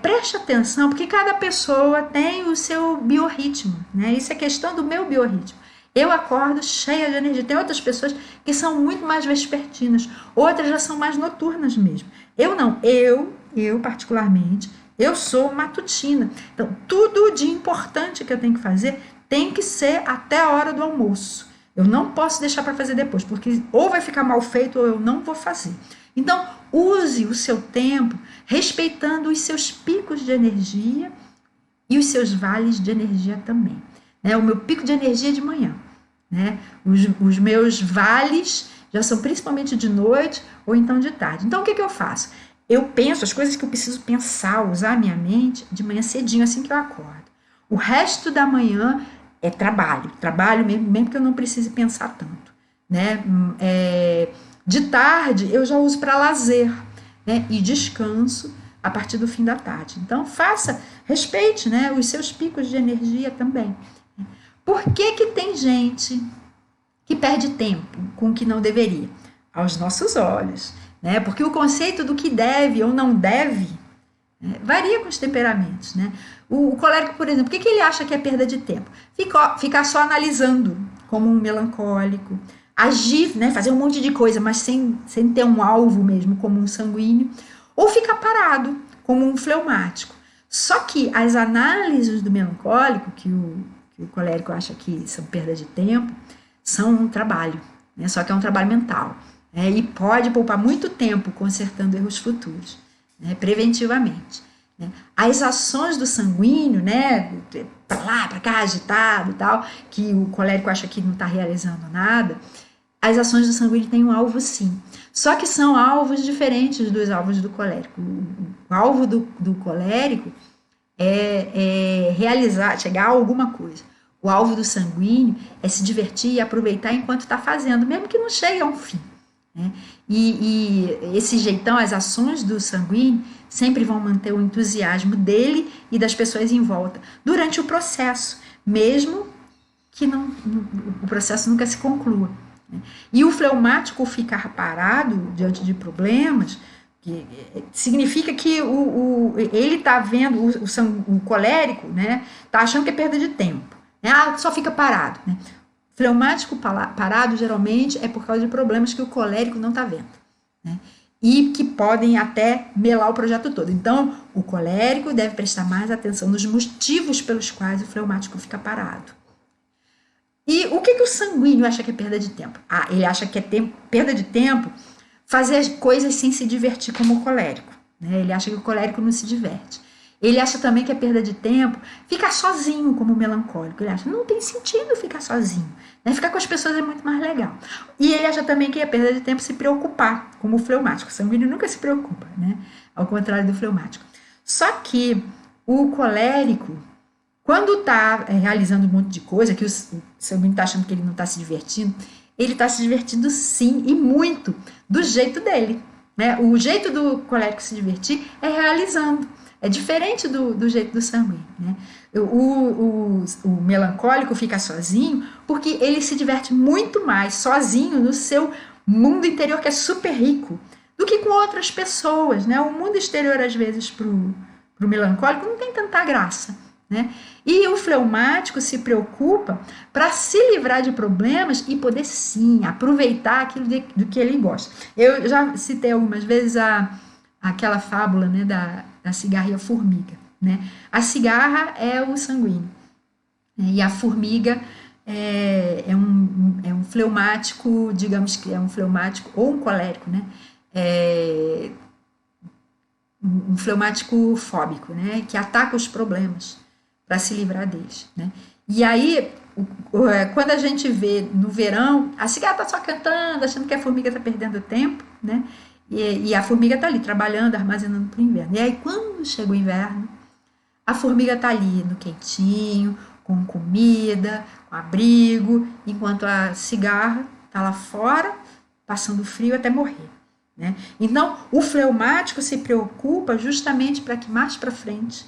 preste atenção, porque cada pessoa tem o seu biorritmo. Né? Isso é questão do meu biorritmo. Eu acordo cheia de energia. Tem outras pessoas que são muito mais vespertinas, outras já são mais noturnas mesmo. Eu não. Eu particularmente, eu sou matutina. Então, tudo de importante que eu tenho que fazer tem que ser até a hora do almoço. Eu não posso deixar para fazer depois, porque ou vai ficar mal feito ou eu não vou fazer. Então, use o seu tempo respeitando os seus picos de energia e os seus vales de energia também. Né? O meu pico de energia é de manhã. Né? Os meus vales já são principalmente de noite ou então de tarde. Então, o que eu faço? Eu penso as coisas que eu preciso pensar, usar a minha mente de manhã cedinho, assim que eu acordo. O resto da manhã é trabalho mesmo que eu não precise pensar tanto. Né? De tarde, eu já uso para lazer, né? E descanso a partir do fim da tarde. Então, respeite, né, os seus picos de energia também. Por que tem gente que perde tempo com o que não deveria? Aos nossos olhos. Né? Porque o conceito do que deve ou não deve varia com os temperamentos. Né? O colérico, por exemplo, o que ele acha que é perda de tempo? Ficar só analisando, como um melancólico. Agir, né? Fazer um monte de coisa, mas sem ter um alvo mesmo, como um sanguíneo. Ou ficar parado, como um fleumático. Só que as análises do melancólico, que o colérico acha que são perda de tempo, são um trabalho. Né? Só que é um trabalho mental. E pode poupar muito tempo consertando erros futuros, né? Preventivamente. Né? As ações do sanguíneo, né? Para lá, para cá, agitado e tal, que o colérico acha que não está realizando nada, as ações do sanguíneo têm um alvo sim. Só que são alvos diferentes dos alvos do colérico. O alvo do colérico é chegar a alguma coisa. O alvo do sanguíneo é se divertir e aproveitar enquanto está fazendo, mesmo que não chegue a um fim. Né? E esse jeitão, as ações do sanguíneo sempre vão manter o entusiasmo dele e das pessoas em volta durante o processo, mesmo que o processo nunca se conclua. Né? E o fleumático ficar parado diante de problemas, que significa que ele está vendo, o colérico, né, está achando que é perda de tempo. Né? Só fica parado. Né? Fleumático parado, geralmente, é por causa de problemas que o colérico não está vendo. Né? E que podem até melar o projeto todo. Então, o colérico deve prestar mais atenção nos motivos pelos quais o fleumático fica parado. E o que o sanguíneo acha que é perda de tempo? Ele acha que é perda de tempo fazer as coisas sem se divertir como o colérico. Né? Ele acha que o colérico não se diverte. Ele acha também que é perda de tempo ficar sozinho como o melancólico. Ele acha que não tem sentido ficar sozinho. Né? Ficar com as pessoas é muito mais legal. E ele acha também que é perda de tempo se preocupar, como o fleumático. O sanguíneo nunca se preocupa, né? Ao contrário do fleumático. Só que o colérico, quando está realizando um monte de coisa, que o sanguíneo está achando que ele não está se divertindo, ele está se divertindo sim, e muito, do jeito dele. Né? O jeito do colérico se divertir é realizando. É diferente do jeito do sanguíneo. Né? O melancólico fica sozinho porque ele se diverte muito mais sozinho no seu mundo interior, que é super rico, do que com outras pessoas. Né? O mundo exterior, às vezes, para o melancólico não tem tanta graça. Né? E o fleumático se preocupa para se livrar de problemas e poder, sim, aproveitar aquilo do que ele gosta. Eu já citei algumas vezes aquela fábula, né, da cigarra e a formiga. Né? A cigarra é o sanguíneo. E a formiga é um fleumático, digamos que é um fleumático ou um colérico, né? Um fleumático fóbico, né? Que ataca os problemas para se livrar deles, né? E aí, quando a gente vê no verão, a cigarra está só cantando, achando que a formiga está perdendo tempo, né? E a formiga está ali trabalhando, armazenando para o inverno. E aí, quando chega o inverno, a formiga está ali no quentinho, com comida, com abrigo, enquanto a cigarra está lá fora, passando frio até morrer, né? Então, o fleumático se preocupa justamente para que mais para frente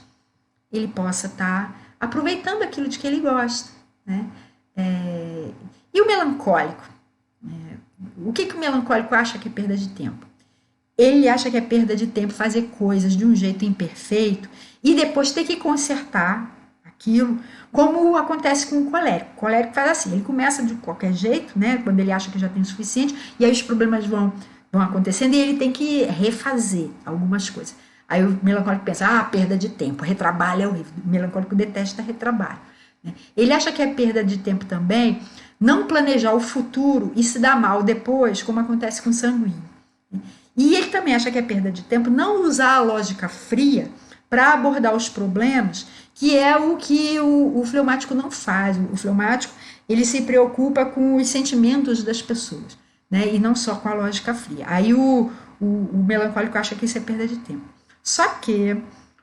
ele possa estar aproveitando aquilo de que ele gosta, né? E o melancólico? O que o melancólico acha que é perda de tempo? Ele acha que é perda de tempo fazer coisas de um jeito imperfeito e depois ter que consertar aquilo, como acontece com o colérico. O colérico faz assim, ele começa de qualquer jeito, né, quando ele acha que já tem o suficiente, e aí os problemas vão acontecendo e ele tem que refazer algumas coisas. Aí o melancólico pensa, perda de tempo, retrabalho é horrível. O melancólico detesta retrabalho, né? Ele acha que é perda de tempo também não planejar o futuro e se dar mal depois, como acontece com o sanguíneo. E ele também acha que é perda de tempo não usar a lógica fria para abordar os problemas, que é o que o fleumático não faz. O fleumático, ele se preocupa com os sentimentos das pessoas, né? E não só com a lógica fria. Aí o melancólico acha que isso é perda de tempo. Só que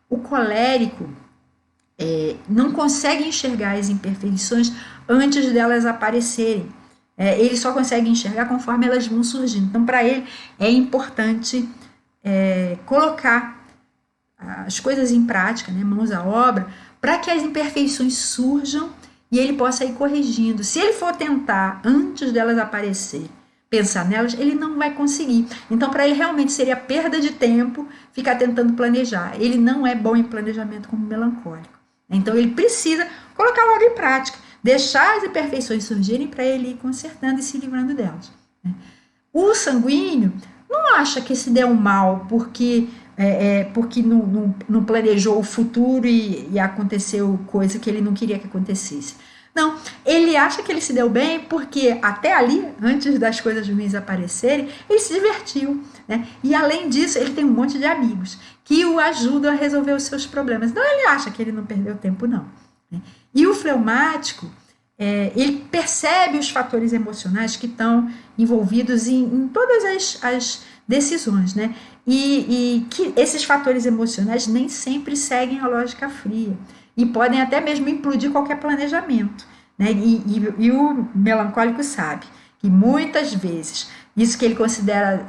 o colérico não consegue enxergar as imperfeições antes delas aparecerem. Ele só consegue enxergar conforme elas vão surgindo. Então, para ele, é importante colocar as coisas em prática, né, mãos à obra, para que as imperfeições surjam e ele possa ir corrigindo. Se ele for tentar, antes delas aparecer, pensar nelas, ele não vai conseguir. Então, para ele, realmente seria perda de tempo ficar tentando planejar. Ele não é bom em planejamento como melancólico. Então, ele precisa colocar logo em prática, deixar as imperfeições surgirem para ele ir consertando e se livrando delas, né? O sanguíneo não acha que se deu mal porque não planejou o futuro e aconteceu coisa que ele não queria que acontecesse. Não, ele acha que ele se deu bem porque até ali, antes das coisas ruins aparecerem, ele se divertiu, né? E além disso, ele tem um monte de amigos que o ajudam a resolver os seus problemas. Então ele acha que ele não perdeu tempo, não, né? E o fleumático, ele percebe os fatores emocionais que estão envolvidos em todas as decisões, né? E que esses fatores emocionais nem sempre seguem a lógica fria e podem até mesmo implodir qualquer planejamento, né? E o melancólico sabe que muitas vezes isso que ele considera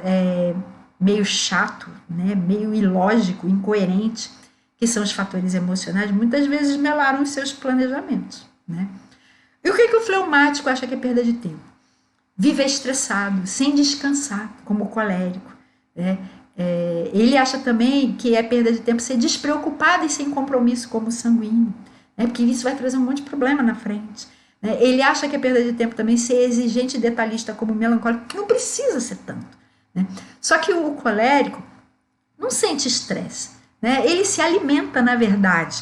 meio chato, né? Meio ilógico, incoerente, que são os fatores emocionais, muitas vezes melaram os seus planejamentos, né? E o que o fleumático acha que é perda de tempo? Viver estressado, sem descansar, como o colérico, né? Ele acha também que é perda de tempo ser despreocupado e sem compromisso, como o sanguíneo, né? Porque isso vai trazer um monte de problema na frente, né? Ele acha que é perda de tempo também ser exigente e detalhista, como o melancólico, que não precisa ser tanto, né? Só que o colérico não sente estresse, né? Ele se alimenta, na verdade,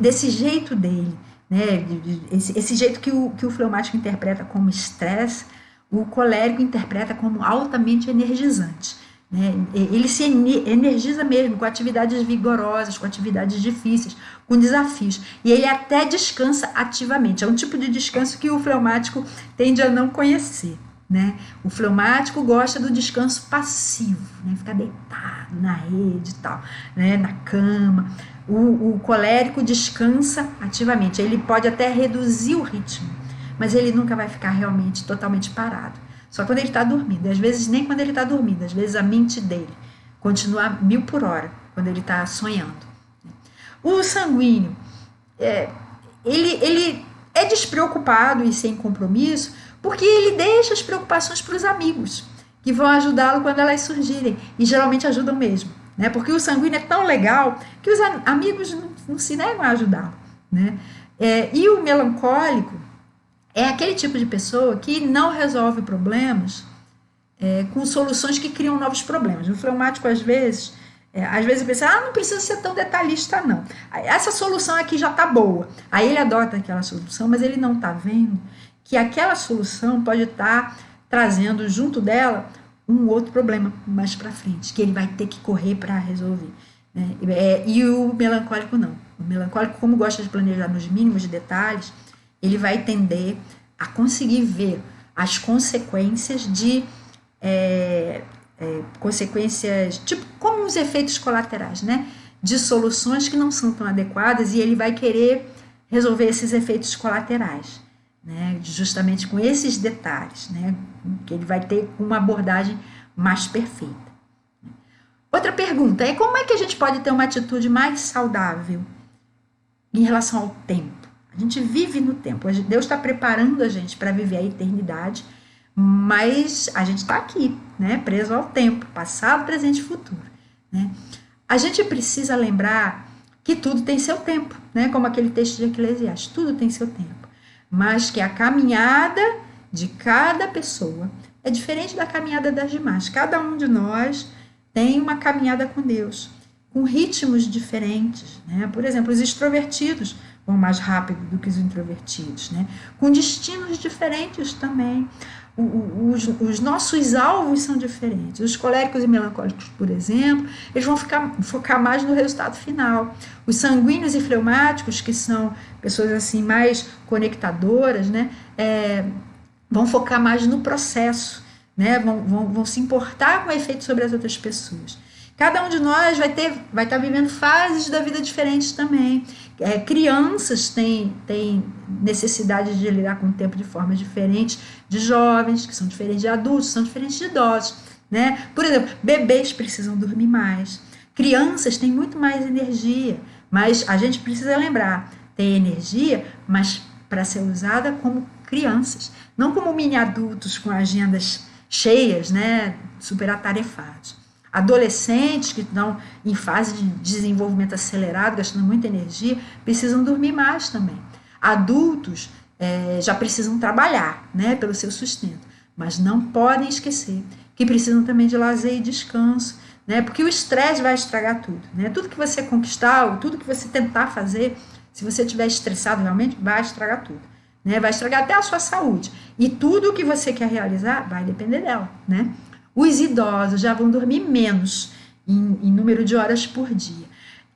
desse jeito dele, né? Esse jeito que o fleumático interpreta como estresse, o colérico interpreta como altamente energizante, né? Ele se energiza mesmo com atividades vigorosas, com atividades difíceis, com desafios. E ele até descansa ativamente. É um tipo de descanso que o fleumático tende a não conhecer, né? O fleumático gosta do descanso passivo, né? Ficar deitado na rede e tal, né? Na cama. O colérico descansa ativamente. Ele pode até reduzir o ritmo, mas ele nunca vai ficar realmente totalmente parado. Só quando ele está dormindo. Às vezes nem quando ele está dormindo. Às vezes a mente dele continua a 1000 por hora quando ele está sonhando. O sanguíneo, ele é despreocupado e sem compromisso porque ele deixa as preocupações para os amigos, que vão ajudá-lo quando elas surgirem. E geralmente ajudam mesmo, né? Porque o sanguíneo é tão legal que os amigos não se negam a ajudá-lo, né? E o melancólico é aquele tipo de pessoa que não resolve problemas com soluções que criam novos problemas. O fleumático, às vezes, Às vezes eu penso, não precisa ser tão detalhista, não. Essa solução aqui já está boa. Aí ele adota aquela solução, mas ele não está vendo que aquela solução pode estar trazendo junto dela um outro problema mais para frente, que ele vai ter que correr para resolver. Né? E o melancólico não. O melancólico, como gosta de planejar nos mínimos detalhes, ele vai tender a conseguir ver as consequências consequências, tipo, como os efeitos colaterais, né? De soluções que não são tão adequadas, e ele vai querer resolver esses efeitos colaterais, né? Justamente com esses detalhes, né? Que ele vai ter uma abordagem mais perfeita. Outra pergunta é como é que a gente pode ter uma atitude mais saudável em relação ao tempo? A gente vive no tempo, Deus está preparando a gente para viver a eternidade, mas a gente está aqui, né, preso ao tempo, passado, presente e futuro. Né? A gente precisa lembrar que tudo tem seu tempo, né, como aquele texto de Eclesiastes, tudo tem seu tempo, mas que a caminhada de cada pessoa é diferente da caminhada das demais. Cada um de nós tem uma caminhada com Deus, com ritmos diferentes. Né? Por exemplo, os extrovertidos vão mais rápido do que os introvertidos, né? Com destinos diferentes também. Os nossos alvos são diferentes. Os coléricos e melancólicos, por exemplo, eles vão focar mais no resultado final. Os sanguíneos e fleumáticos, que são pessoas assim mais conectadoras, né, vão focar mais no processo, né, vão se importar com o efeito sobre as outras pessoas. Cada um de nós vai estar vivendo fases da vida diferentes também. Crianças têm necessidade de lidar com o tempo de forma diferente de jovens, que são diferentes de adultos, são diferentes de idosos. Né? Por exemplo, bebês precisam dormir mais. Crianças têm muito mais energia, mas a gente precisa lembrar, tem energia, mas para ser usada como crianças, não como mini adultos com agendas cheias, né? Super atarefados. Adolescentes que estão em fase de desenvolvimento acelerado, gastando muita energia, precisam dormir mais também. Adultos já precisam trabalhar, né, pelo seu sustento, mas não podem esquecer que precisam também de lazer e descanso, né, porque o estresse vai estragar tudo. Né? Tudo que você conquistar, ou tudo que você tentar fazer, se você estiver estressado realmente, vai estragar tudo. Né? Vai estragar até a sua saúde. E tudo que você quer realizar vai depender dela, né? Os idosos já vão dormir menos em número de horas por dia.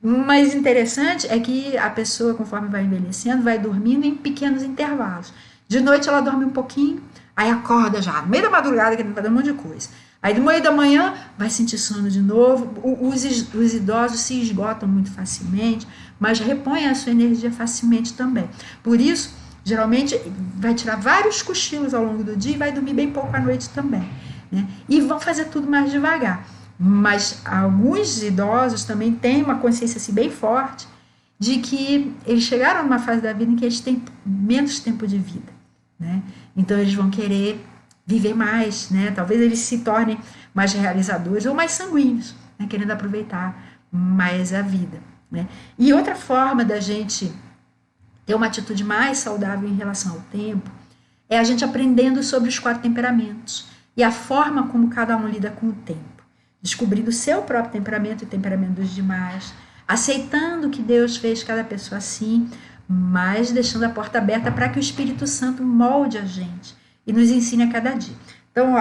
O mais interessante é que a pessoa, conforme vai envelhecendo, vai dormindo em pequenos intervalos. De noite ela dorme um pouquinho, aí acorda já, no meio da madrugada, querendo fazer um monte de coisa. Aí no meio da manhã vai sentir sono de novo. Os idosos se esgotam muito facilmente, mas repõem a sua energia facilmente também. Por isso, geralmente, vai tirar vários cochilos ao longo do dia e vai dormir bem pouco à noite também. Né? E vão fazer tudo mais devagar. Mas alguns idosos também têm uma consciência assim, bem forte de que eles chegaram numa fase da vida em que eles têm menos tempo de vida. Né? Então eles vão querer viver mais, né? Talvez eles se tornem mais realizadores ou mais sanguíneos, né? Querendo aproveitar mais a vida. Né? E outra forma da gente ter uma atitude mais saudável em relação ao tempo é a gente aprendendo sobre os 4 temperamentos e a forma como cada um lida com o tempo, descobrindo o seu próprio temperamento e o temperamento dos demais, aceitando que Deus fez cada pessoa assim, mas deixando a porta aberta para que o Espírito Santo molde a gente e nos ensine a cada dia. Então,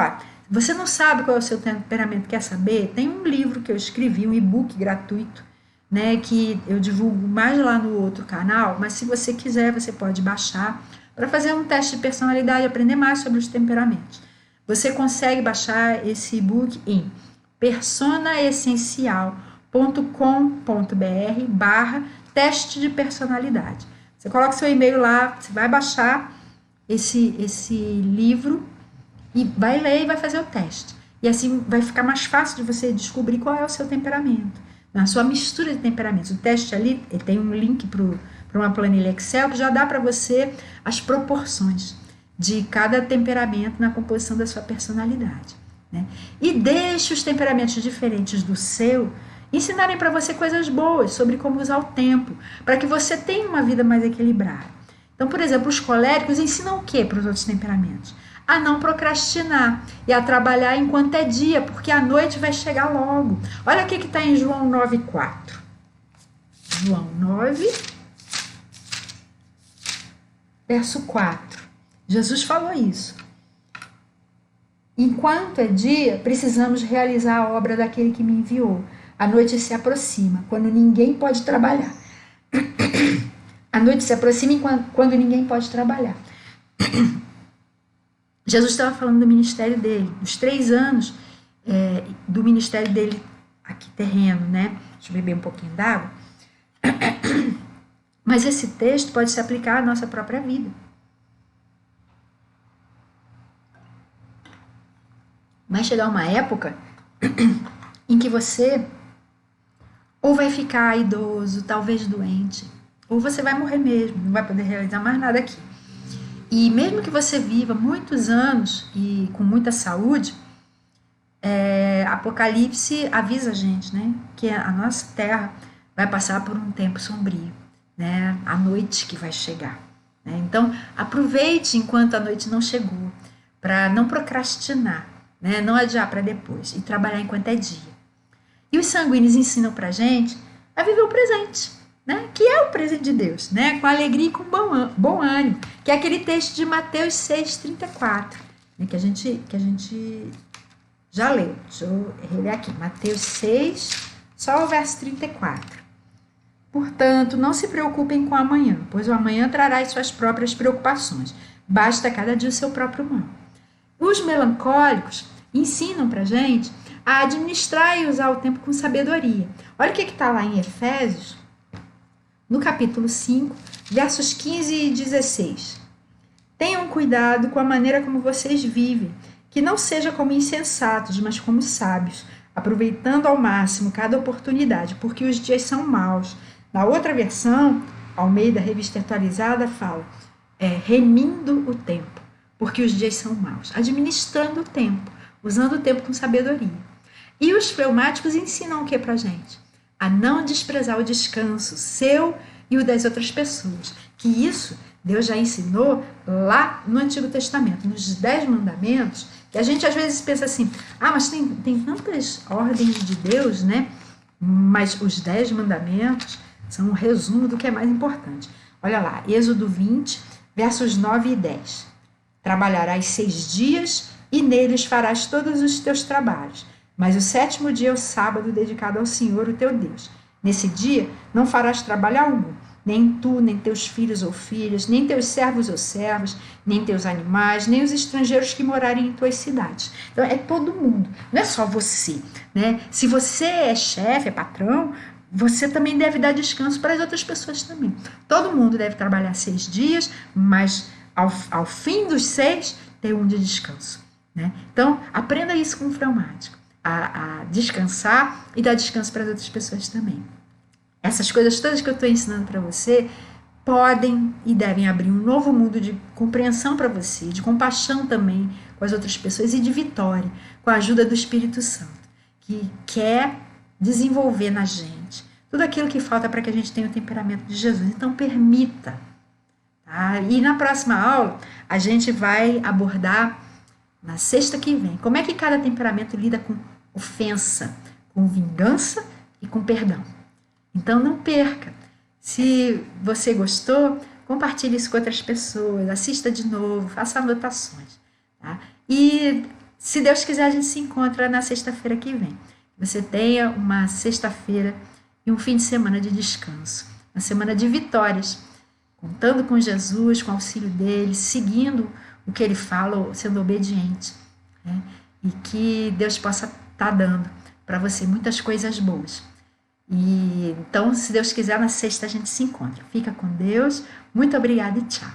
você não sabe qual é o seu temperamento, quer saber? Tem um livro que eu escrevi, um e-book gratuito, né, que eu divulgo mais lá no outro canal, mas se você quiser, você pode baixar para fazer um teste de personalidade, aprender mais sobre os temperamentos. Você consegue baixar esse e-book em personaessencial.com.br/teste de personalidade. Você coloca seu e-mail lá, você vai baixar esse livro e vai ler e vai fazer o teste. E assim vai ficar mais fácil de você descobrir qual é o seu temperamento, a sua mistura de temperamentos. O teste ali, ele tem um link para uma planilha Excel que já dá para você as proporções de cada temperamento na composição da sua personalidade. Né? E deixe os temperamentos diferentes do seu ensinarem para você coisas boas sobre como usar o tempo, para que você tenha uma vida mais equilibrada. Então, por exemplo, os coléricos ensinam o que para os outros temperamentos? a não procrastinar e a trabalhar enquanto é dia, porque a noite vai chegar logo. Olha o que está em João 9,4. João 9, verso 4. Jesus falou isso. Enquanto é dia, precisamos realizar a obra daquele que me enviou. A noite se aproxima, quando ninguém pode trabalhar. A noite se aproxima quando ninguém pode trabalhar. Jesus estava falando do ministério dele, dos 3 anos do ministério dele aqui terreno, né? Deixa eu beber um pouquinho d'água. Mas esse texto pode se aplicar à nossa própria vida. Vai chegar uma época em que você ou vai ficar idoso, talvez doente, ou você vai morrer mesmo, não vai poder realizar mais nada aqui. E mesmo que você viva muitos anos e com muita saúde, Apocalipse avisa a gente, né, que a nossa terra vai passar por um tempo sombrio, né, a noite que vai chegar. Né? Então, aproveite enquanto a noite não chegou, para não procrastinar, né, não adiar para depois, e trabalhar enquanto é dia. E os sanguíneos ensinam para a gente a viver o presente, né, que é o presente de Deus, né, com alegria e com bom ânimo, que é aquele texto de Mateus 6,34, né, que a gente já leu. Deixa eu reler aqui, Mateus 6, só o verso 34. Portanto, não se preocupem com o amanhã, pois o amanhã trará as suas próprias preocupações. Basta cada dia o seu próprio mal. Os melancólicos ensinam para a gente a administrar e usar o tempo com sabedoria. Olha o que está lá em Efésios, no capítulo 5, versos 15 e 16. Tenham cuidado com a maneira como vocês vivem, que não seja como insensatos, mas como sábios, aproveitando ao máximo cada oportunidade, porque os dias são maus. Na outra versão, Almeida, Revista Atualizada, fala remindo o tempo, porque os dias são maus. Administrando o tempo, usando o tempo com sabedoria. E os fleumáticos ensinam o que pra gente? A não desprezar o descanso seu e o das outras pessoas. Que isso Deus já ensinou lá no Antigo Testamento, nos 10 mandamentos, que a gente às vezes pensa assim, mas tem tantas ordens de Deus, né? Mas os 10 mandamentos são um resumo do que é mais importante. Olha lá, Êxodo 20, versos 9 e 10. Trabalharás 6 dias e neles farás todos os teus trabalhos. Mas o 7º dia é o sábado dedicado ao Senhor, o teu Deus. Nesse dia não farás trabalho algum, nem tu, nem teus filhos ou filhas, nem teus servos ou servas, nem teus animais, nem os estrangeiros que morarem em tuas cidades. Então é todo mundo, não é só você, né? Se você é chefe, é patrão, você também deve dar descanso para as outras pessoas também. Todo mundo deve trabalhar 6 dias, mas ao fim dos 6 tem um de descanso, né? Então aprenda isso com o fleumático. A descansar e dar descanso para as outras pessoas também. Essas coisas todas que eu estou ensinando para você podem e devem abrir um novo mundo de compreensão para você, de compaixão também com as outras pessoas e de vitória, com a ajuda do Espírito Santo, que quer desenvolver na gente tudo aquilo que falta para que a gente tenha o temperamento de Jesus. Então permita. Tá? E na próxima aula a gente vai abordar na sexta que vem como é que cada temperamento lida com ofensa, com vingança e com perdão. Então não perca. Se você gostou, compartilhe isso com outras pessoas, assista de novo, faça anotações. Tá? E se Deus quiser, a gente se encontra na sexta-feira que vem. Você tenha uma sexta-feira e um fim de semana de descanso, uma semana de vitórias, contando com Jesus, com o auxílio dele, seguindo o que ele fala, sendo obediente. Né? E que Deus possa estar dando para você muitas coisas boas. E então, se Deus quiser, na sexta a gente se encontra. Fica com Deus. Muito obrigada e tchau.